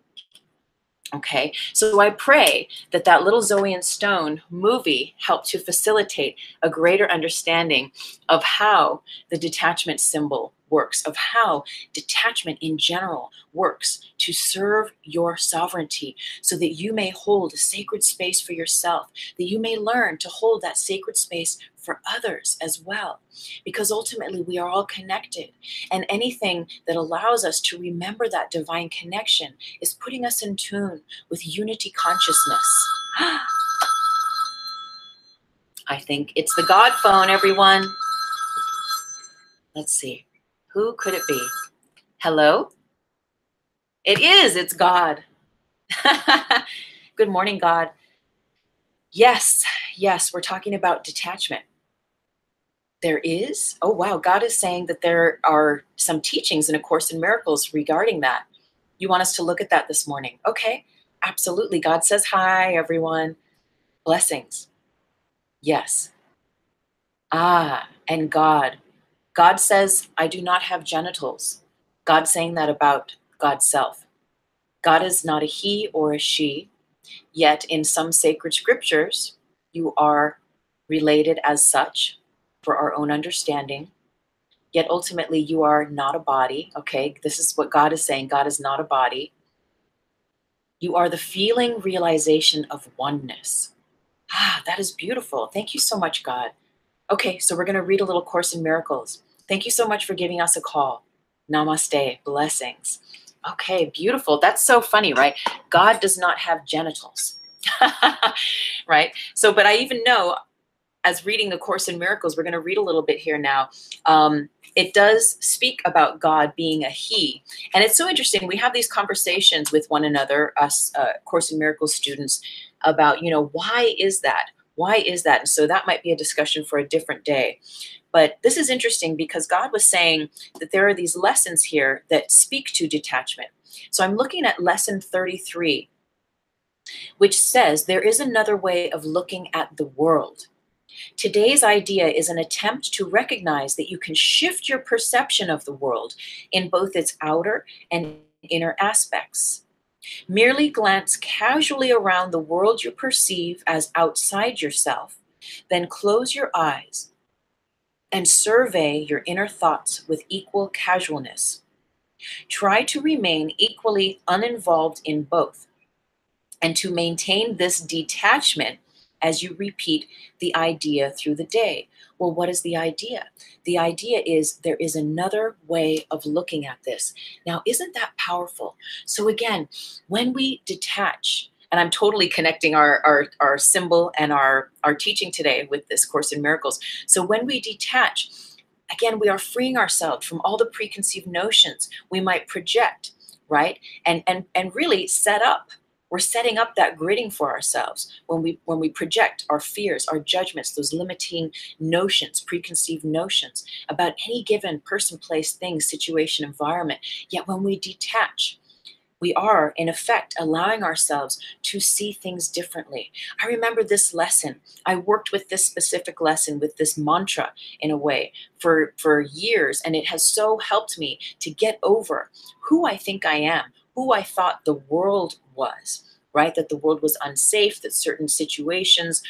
Okay, so I pray that that little Zoe Stone movie helped to facilitate a greater understanding of how the detachment symbol works, of how detachment in general works to serve your sovereignty, so that you may hold a sacred space for yourself, that you may learn to hold that sacred space for others as well. Because ultimately we are all connected, and anything that allows us to remember that divine connection is putting us in tune with unity consciousness. I think it's the God phone, everyone. Let's see. Who could it be? Hello? It is. It's God. Good morning, God. Yes, yes, we're talking about detachment. There is? Oh, wow. God is saying that there are some teachings in A Course in Miracles regarding that. You want us to look at that this morning? Okay, absolutely. God says hi, everyone. Blessings. Yes. Ah, and God. God says, I do not have genitals. God saying that about God's self. God is not a he or a she, yet in some sacred scriptures, you are related as such for our own understanding. Yet ultimately, you are not a body. Okay, this is what God is saying. God is not a body. You are the feeling realization of oneness. Ah, that is beautiful. Thank you so much, God. Okay, so we're going to read a little Course in Miracles. Thank you so much for giving us a call. Namaste. Blessings. Okay, beautiful. That's so funny, right? God does not have genitals. Right? So, but I even know, as reading the Course in Miracles, we're going to read a little bit here now. It does speak about God being a he. And it's so interesting. We have these conversations with one another, us Course in Miracles students, about, why is that? Why is that? And so that might be a discussion for a different day. But this is interesting because God was saying that there are these lessons here that speak to detachment. So I'm looking at lesson 33, which says there is another way of looking at the world. Today's idea is an attempt to recognize that you can shift your perception of the world in both its outer and inner aspects. Merely glance casually around the world you perceive as outside yourself, then close your eyes and survey your inner thoughts with equal casualness. Try to remain equally uninvolved in both, and to maintain this detachment as you repeat the idea through the day. Well, what is the idea? The idea is there is another way of looking at this. Now, isn't that powerful? So again, when we detach, and I'm totally connecting our symbol and our teaching today with this Course in Miracles. So when we detach, again, we are freeing ourselves from all the preconceived notions we might project, right? And really set up. We're setting up that gridding for ourselves when we project our fears, our judgments, those limiting notions, preconceived notions about any given person, place, thing, situation, environment. Yet when we detach, we are, in effect, allowing ourselves to see things differently. I remember this lesson. I worked with this specific lesson, with this mantra, in a way, for years, and it has so helped me to get over who I think I am, who I thought the world was, right? That the world was unsafe, that certain situations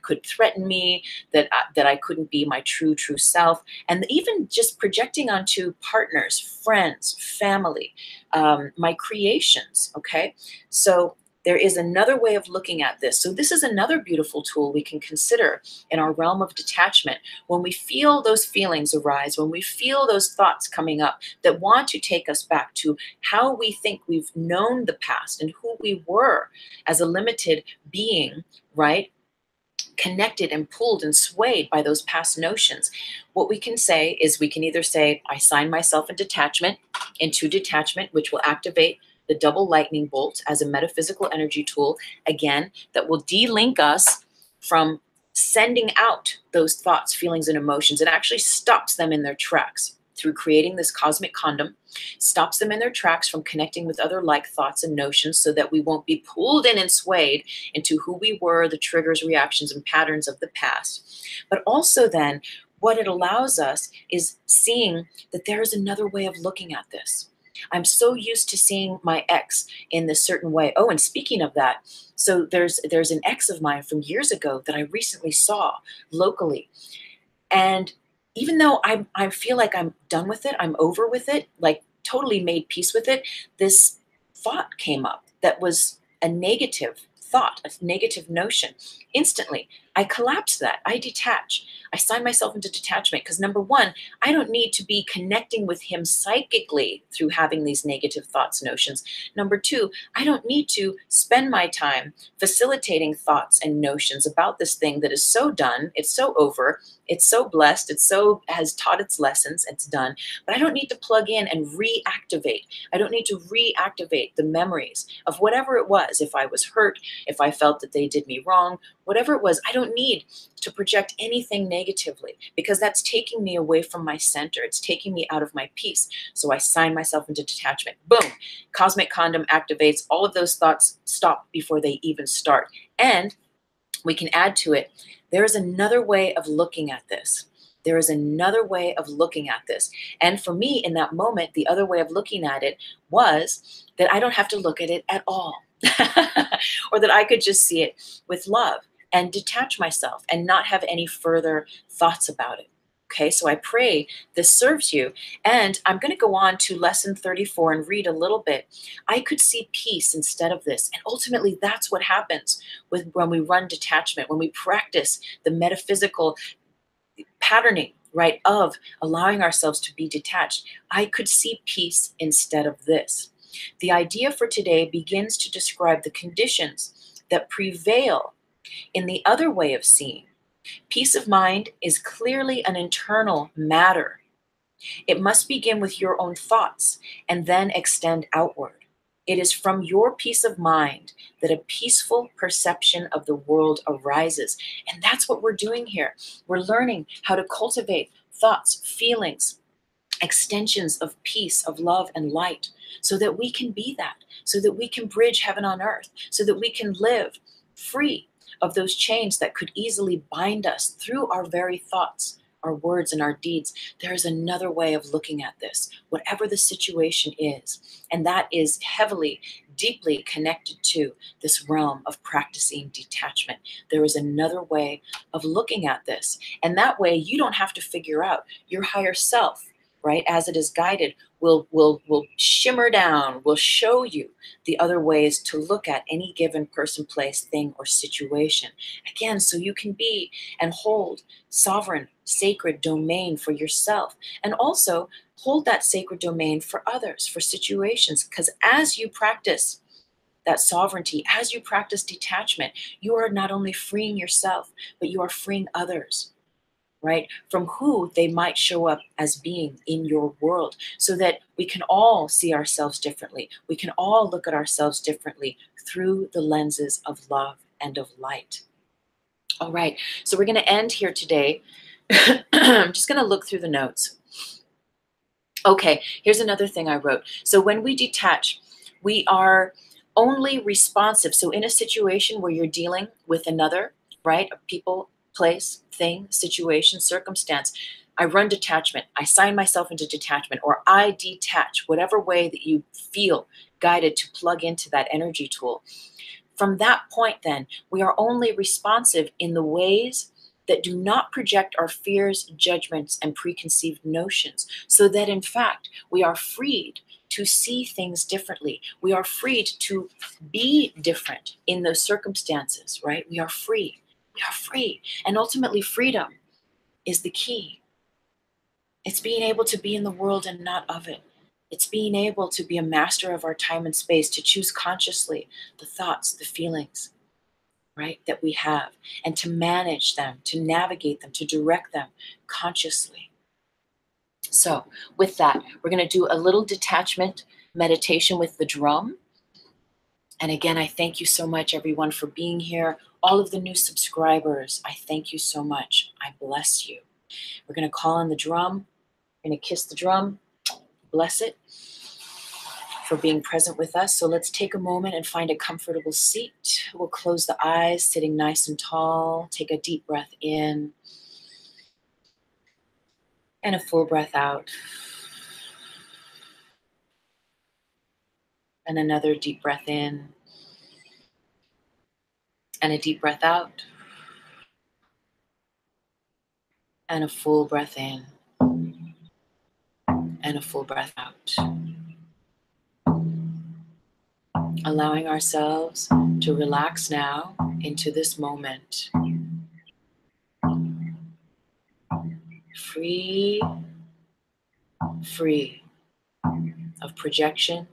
could threaten me, that I couldn't be my true self, and even just projecting onto partners, friends, family, my creations, okay? So there is another way of looking at this. So this is another beautiful tool we can consider in our realm of detachment. When we feel those feelings arise, when we feel those thoughts coming up that want to take us back to how we think we've known the past and who we were as a limited being, right? Connected and pulled and swayed by those past notions, what we can say is we can either say, I sign myself into detachment, which will activate the double lightning bolt as a metaphysical energy tool, again, that will de-link us from sending out those thoughts, feelings, and emotions. It actually stops them in their tracks through creating this cosmic condom, stops them in their tracks from connecting with other like thoughts and notions so that we won't be pulled in and swayed into who we were, the triggers, reactions, and patterns of the past. But also then, what it allows us is seeing that there is another way of looking at this. I'm so used to seeing my ex in this certain way. Oh, and speaking of that, so there's an ex of mine from years ago that I recently saw locally. And even though I feel like I'm done with it, I'm over with it, like totally made peace with it, this thought came up that was a negative thought, a negative notion. Instantly, I collapse that. I detach. I sign myself into detachment because number one, I don't need to be connecting with him psychically through having these negative thoughts, notions. Number two, I don't need to spend my time facilitating thoughts and notions about this thing that is so done, it's so over, it's so blessed, it's so has taught its lessons, it's done. But I don't need to plug in and reactivate. I don't need to reactivate the memories of whatever it was. If I was hurt, if I felt that they did me wrong, whatever it was, I don't need to project anything negatively because that's taking me away from my center. It's taking me out of my peace. So I sign myself into detachment. Boom. Cosmic condom activates. All of those thoughts stop before they even start. And we can add to it, there is another way of looking at this. There is another way of looking at this. And for me, in that moment, the other way of looking at it was that I don't have to look at it at all. Or that I could just see it with love and detach myself and not have any further thoughts about it. Okay, so I pray this serves you. And I'm going to go on to lesson 34 and read a little bit. I could see peace instead of this. And ultimately, that's what happens when we run detachment, when we practice the metaphysical patterning, right, of allowing ourselves to be detached. I could see peace instead of this. The idea for today begins to describe the conditions that prevail in the other way of seeing. Peace of mind is clearly an internal matter. It must begin with your own thoughts and then extend outward. It is from your peace of mind that a peaceful perception of the world arises. And that's what we're doing here. We're learning how to cultivate thoughts, feelings, extensions of peace, of love and light, so that we can be that, so that we can bridge heaven on earth, so that we can live free of those chains that could easily bind us through our very thoughts, our words, and our deeds. There is another way of looking at this, whatever the situation is. And that is heavily, deeply connected to this realm of practicing detachment. There is another way of looking at this. And that way, you don't have to figure out your higher self, right, as it is guided, will shimmer down, will show you the other ways to look at any given person, place, thing, or situation. Again, so you can be and hold sovereign, sacred domain for yourself, and also hold that sacred domain for others, for situations. Because as you practice that sovereignty, as you practice detachment, you are not only freeing yourself, but you are freeing others, right, from who they might show up as being in your world, so that we can all see ourselves differently. We can all look at ourselves differently through the lenses of love and of light. All right, so we're going to end here today. I'm just going to look through the notes. Okay, here's another thing I wrote. So when we detach, we are only responsive. So in a situation where you're dealing with another, right, a people, place, thing, situation, circumstance, I run detachment. I sign myself into detachment, or I detach, whatever way that you feel guided to plug into that energy tool. From that point, then, we are only responsive in the ways that do not project our fears, judgments, and preconceived notions, so that, in fact, we are freed to see things differently. We are freed to be different in those circumstances, right? We are free. We are free. And ultimately, freedom is the key. It's being able to be in the world and not of it. It's being able to be a master of our time and space, to choose consciously the thoughts, the feelings, right, that we have, and to manage them, to navigate them, to direct them consciously. So with that, we're going to do a little detachment meditation with the drum. And again, I thank you so much, everyone, for being here. All of the new subscribers, I thank you so much. I bless you. We're going to call on the drum. We're going to kiss the drum. Bless it for being present with us. So let's take a moment and find a comfortable seat. We'll close the eyes, sitting nice and tall. Take a deep breath in and a full breath out. And another deep breath in and a deep breath out. And a full breath in and a full breath out. Allowing ourselves to relax now into this moment. Free of projections,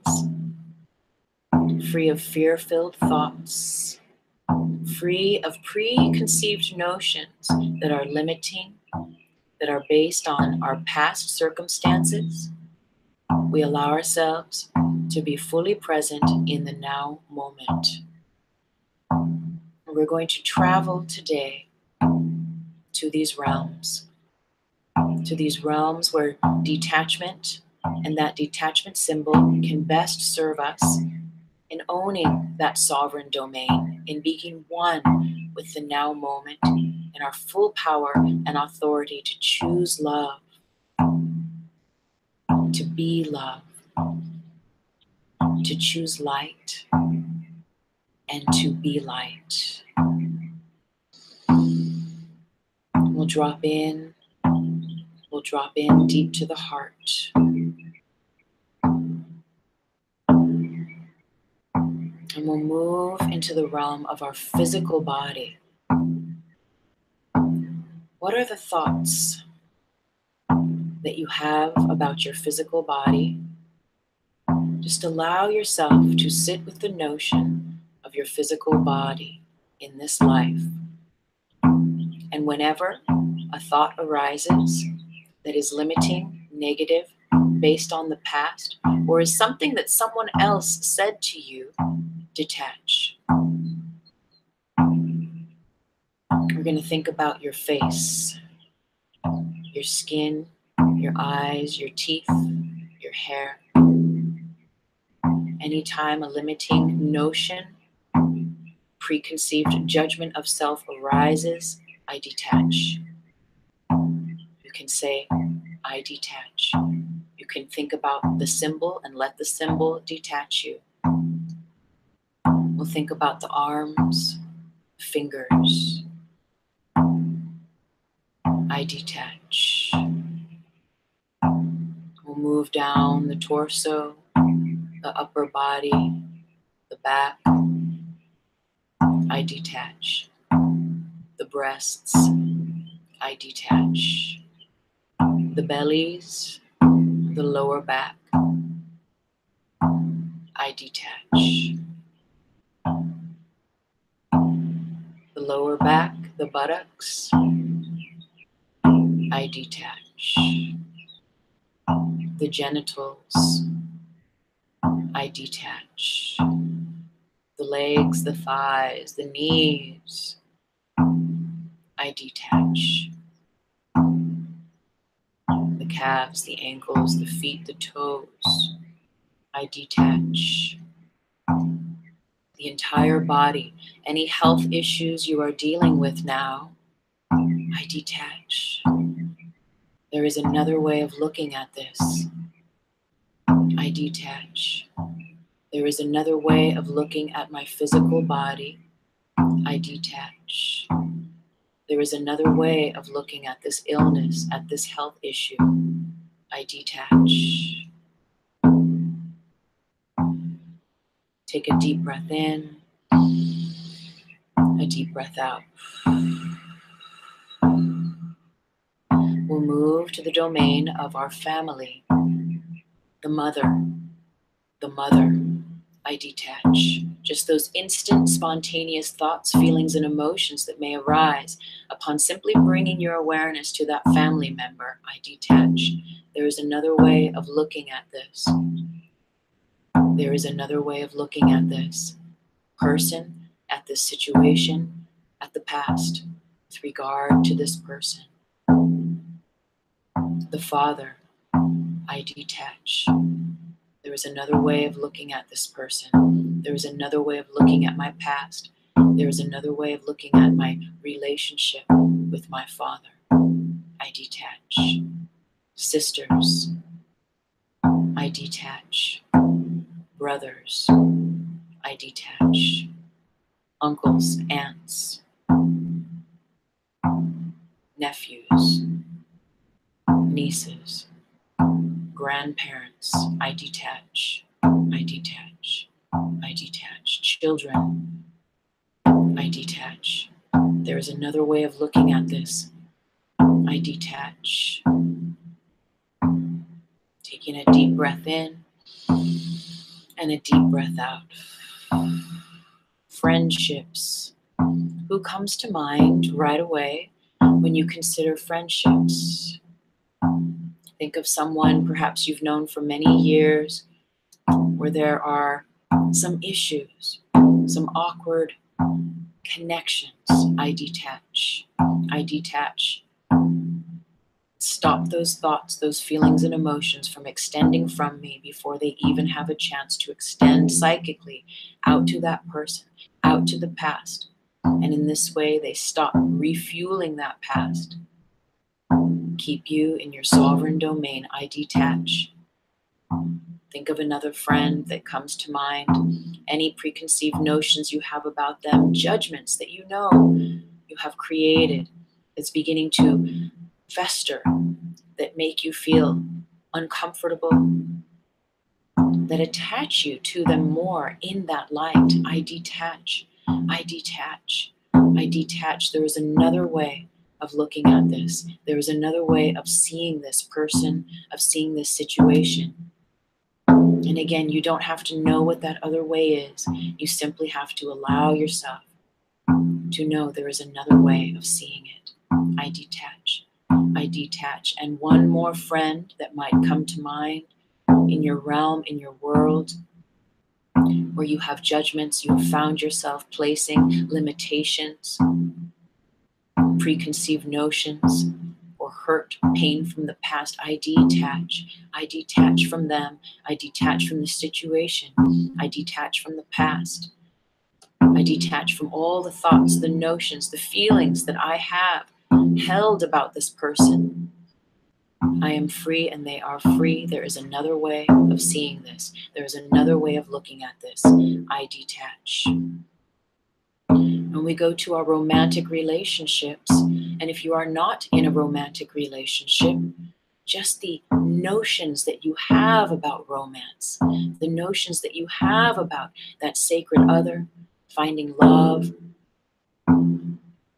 free of fear-filled thoughts, free of preconceived notions that are limiting, that are based on our past circumstances. We allow ourselves to be fully present in the now moment. We're going to travel today to these realms where detachment and that detachment symbol can best serve us in owning that sovereign domain, in being one with the now moment, in our full power and authority to choose love, to be love, to choose light, and to be light. We'll drop in deep to the heart. And we'll move into the realm of our physical body. What are the thoughts that you have about your physical body? Just allow yourself to sit with the notion of your physical body in this life. And whenever a thought arises that is limiting, negative, based on the past, or is something that someone else said to you, detach. We're going to think about your face, your skin, your eyes, your teeth, your hair. Anytime a limiting notion, preconceived judgment of self arises, I detach. You can say, I detach. You can think about the symbol and let the symbol detach you. We'll think about the arms, fingers. I detach. We'll move down the torso, the upper body, the back. I detach. The breasts. I detach. The bellies, the lower back. I detach. The lower back, the buttocks. I detach. The genitals. I detach. The legs, the thighs, the knees. I detach. The calves, the ankles, the feet, the toes. I detach. The entire body, any health issues you are dealing with now, I detach. There is another way of looking at this. I detach. There is another way of looking at my physical body. I detach. There is another way of looking at this illness, at this health issue. I detach. Take a deep breath in, a deep breath out. We'll move to the domain of our family. The mother. I detach. Just those instant, spontaneous thoughts, feelings, and emotions that may arise upon simply bringing your awareness to that family member. I detach. There is another way of looking at this. There is another way of looking at this. person, at this situation, at the past, with regard to this person. The Father, I detach. There is another way of looking at this person. There is another way of looking at my past. There is another way of looking at my relationship with my Father. I detach. Sisters, I detach. Brothers, I detach. Uncles, aunts, nephews, nieces, grandparents, I detach. I detach. I detach. Children, I detach. There is another way of looking at this. I detach. Taking a deep breath in and a deep breath out. Friendships. Who comes to mind right away when you consider friendships? Think of someone perhaps you've known for many years where there are some issues, some awkward connections. I detach. I detach. Stop those thoughts, those feelings and emotions from extending from me before they even have a chance to extend psychically out to that person, out to the past. And in this way, they stop refueling that past. Keep you in your sovereign domain. I detach. Think of another friend that comes to mind, any preconceived notions you have about them, judgments that you know you have created that's beginning to fester, that make you feel uncomfortable, that attach you to them more in that light. I detach. I detach. I detach. There is another way of looking at this. There is another way of seeing this person, of seeing this situation. And again, you don't have to know what that other way is. You simply have to allow yourself to know there is another way of seeing it. I detach. I detach. And one more friend that might come to mind in your realm, in your world, where you have judgments, you have found yourself placing limitations, preconceived notions, or hurt, pain from the past. I detach. I detach from them. I detach from the situation. I detach from the past. I detach from all the thoughts, the notions, the feelings that I have held about this person. I am free and they are free. There is another way of seeing this. There is another way of looking at this. I detach. When we go to our romantic relationships, and if you are not in a romantic relationship, just the notions that you have about romance, the notions that you have about that sacred other, finding love,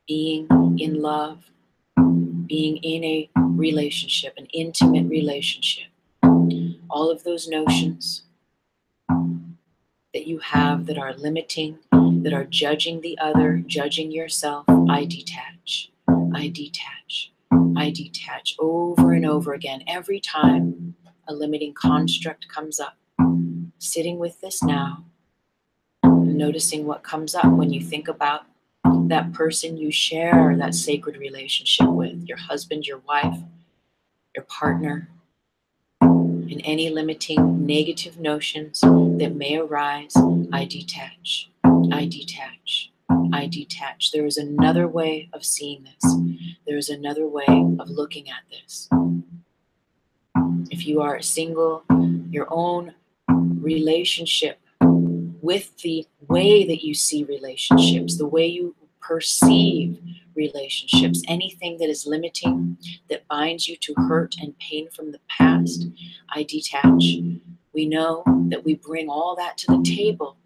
being in love, being in a relationship, an intimate relationship. All of those notions that you have that are limiting, that are judging the other, judging yourself, I detach. I detach. I detach over and over again. Every time a limiting construct comes up, sitting with this now, noticing what comes up when you think about that person you share that sacred relationship with, your husband, your wife, your partner, and any limiting negative notions that may arise. I detach. I detach. I detach. There is another way of seeing this. There is another way of looking at this. If you are single, your own relationship with the way that you see relationships, the way you perceive relationships, anything that is limiting, that binds you to hurt and pain from the past, I detach. We know that we bring all that to the table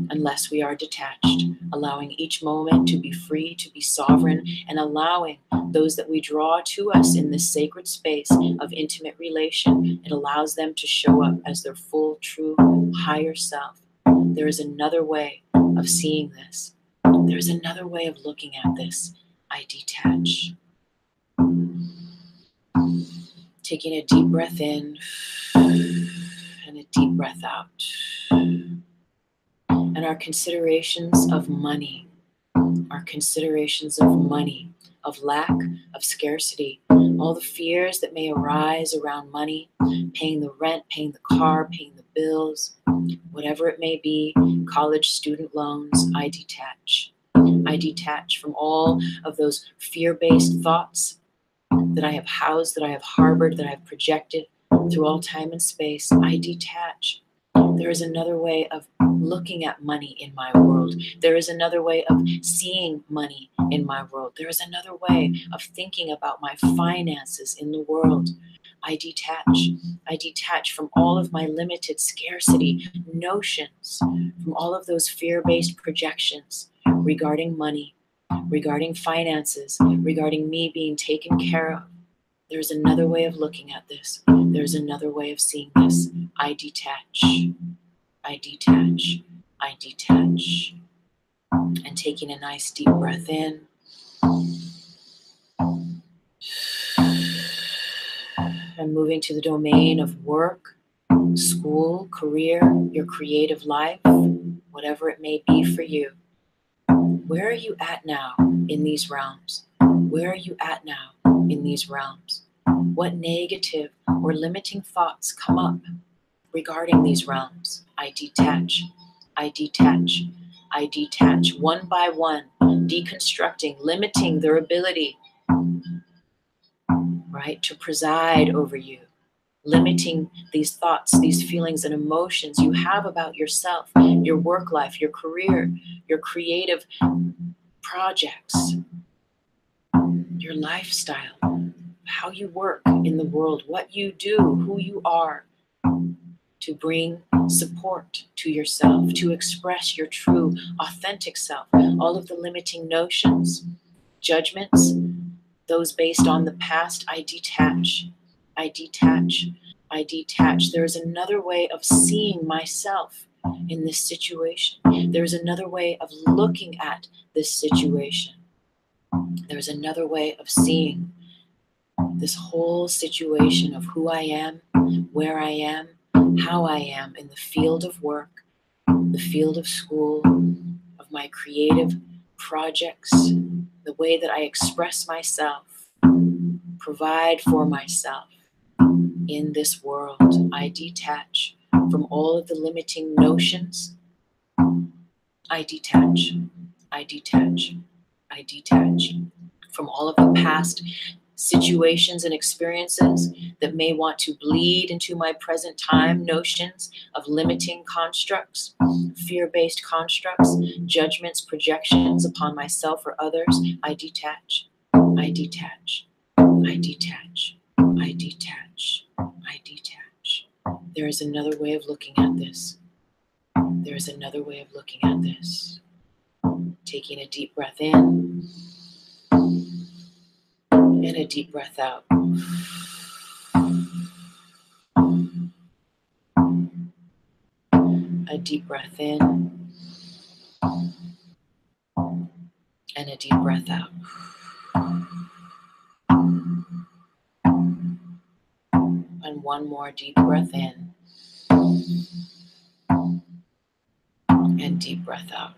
unless we are detached, allowing each moment to be free, to be sovereign, and allowing those that we draw to us in this sacred space of intimate relation, it allows them to show up as their full, true, higher self. There is another way of seeing this. There is another way of looking at this. I detach. Taking a deep breath in and a deep breath out. and our considerations of money, our considerations of money, of lack, of scarcity, all the fears that may arise around money, paying the rent, paying the car, paying the bills, whatever it may be, college student loans, I detach. I detach from all of those fear-based thoughts that I have housed, that I have harbored, that I have projected through all time and space. I detach. There is another way of looking at money in my world. There is another way of seeing money in my world. There is another way of thinking about my finances in the world. I detach. I detach from all of my limited scarcity notions, from all of those fear-based projections regarding money, regarding finances, regarding me being taken care of. There's another way of looking at this. There's another way of seeing this. I detach. I detach. I detach. And taking a nice deep breath in. And moving to the domain of work, school, career, your creative life, whatever it may be for you. Where are you at now in these realms? Where are you at now in these realms? What negative or limiting thoughts come up regarding these realms? I detach. I detach. I detach one by one, deconstructing, limiting their ability, right, to preside over you, limiting these thoughts, these feelings and emotions you have about yourself, your work life, your career, your creative projects, your lifestyle, how you work in the world, what you do, who you are, to bring support to yourself, to express your true, authentic self. All of the limiting notions, judgments, those based on the past, I detach. I detach. I detach. There is another way of seeing myself in this situation. There is another way of looking at this situation. There's another way of seeing this whole situation of who I am, where I am, how I am in the field of work, the field of school, of my creative projects, the way that I express myself, provide for myself in this world. I detach from all of the limiting notions. I detach. I detach. I detach from all of the past situations and experiences that may want to bleed into my present time, notions of limiting constructs, fear-based constructs, judgments, projections upon myself or others. I detach. I detach. I detach. I detach. I detach. There is another way of looking at this. There is another way of looking at this. Taking a deep breath in and a deep breath out. A deep breath in and a deep breath out. And one more deep breath in and deep breath out.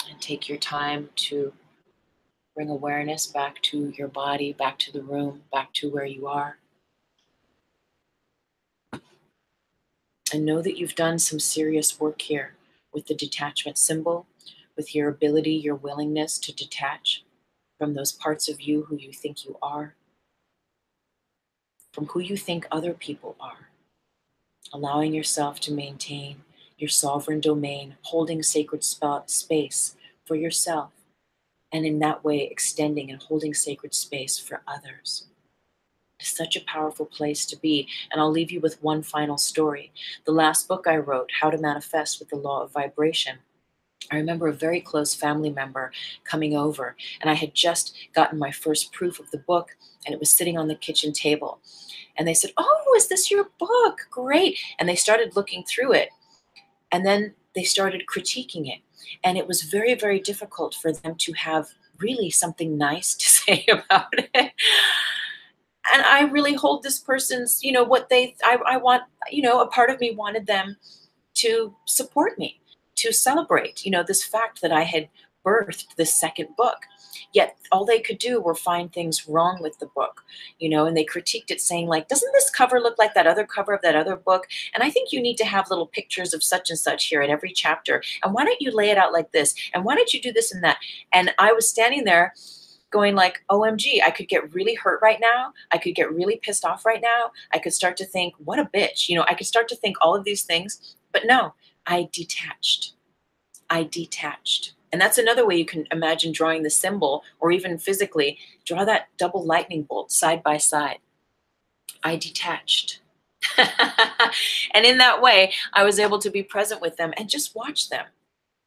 And take your time to bring awareness back to your body, back to the room, back to where you are. And know that you've done some serious work here with the detachment symbol, with your ability, your willingness to detach from those parts of you who you think you are, from who you think other people are, allowing yourself to maintain your sovereign domain, holding sacred space for yourself, and in that way extending and holding sacred space for others. It's such a powerful place to be. And I'll leave you with one final story. The last book I wrote, How to Manifest with the Law of Vibration, I remember a very close family member coming over, and I had just gotten my first proof of the book, and it was sitting on the kitchen table. And they said, "Oh, is this your book? Great." And they started looking through it, and then they started critiquing it. And it was very, very difficult for them to have really something nice to say about it. And I really hold this person's, what I want, a part of me wanted them to support me, to celebrate, this fact that I had birthed this second book. Yet all they could do were find things wrong with the book, and they critiqued it saying like, doesn't this cover look like that other cover of that other book? And I think you need to have little pictures of such and such here at every chapter. And why don't you lay it out like this? And why don't you do this and that? And I was standing there going like, OMG, I could get really hurt right now. I could get really pissed off right now. I could start to think, what a bitch. I could start to think all of these things. But no, I detached. I detached. And that's another way you can imagine drawing the symbol, or even physically draw that double lightning bolt side by side. I detached. And in that way, I was able to be present with them and just watch them.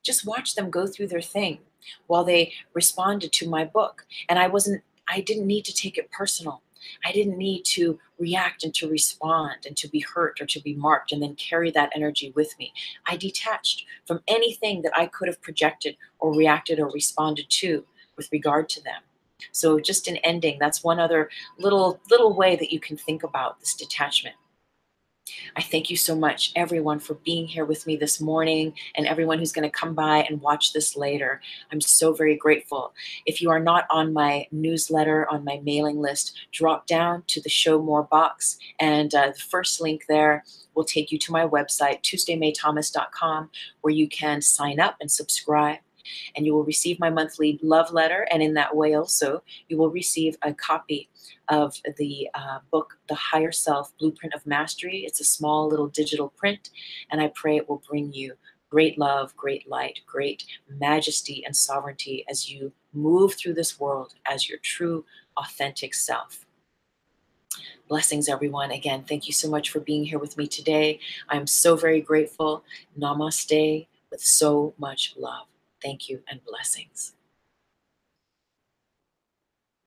Just watch them go through their thing while they responded to my book. And I didn't need to take it personal. I didn't need to react and to respond and to be hurt or to be marked and then carry that energy with me. I detached from anything that I could have projected or reacted or responded to with regard to them. So just in ending, that's one other little way that you can think about this detachment. I thank you so much, everyone, for being here with me this morning, and everyone who's going to come by and watch this later. I'm so very grateful. If you are not on my newsletter, on my mailing list, drop down to the Show More box, and the first link there will take you to my website, tuesdaymaythomas.com, where you can sign up and subscribe. And you will receive my monthly love letter, and in that way also, you will receive a copy of the book, The Higher Self, Blueprint of Mastery. It's a small little digital print, and I pray it will bring you great love, great light, great majesty and sovereignty as you move through this world as your true, authentic self. Blessings, everyone. Again, thank you so much for being here with me today. I'm so very grateful. Namaste with so much love. Thank you and blessings.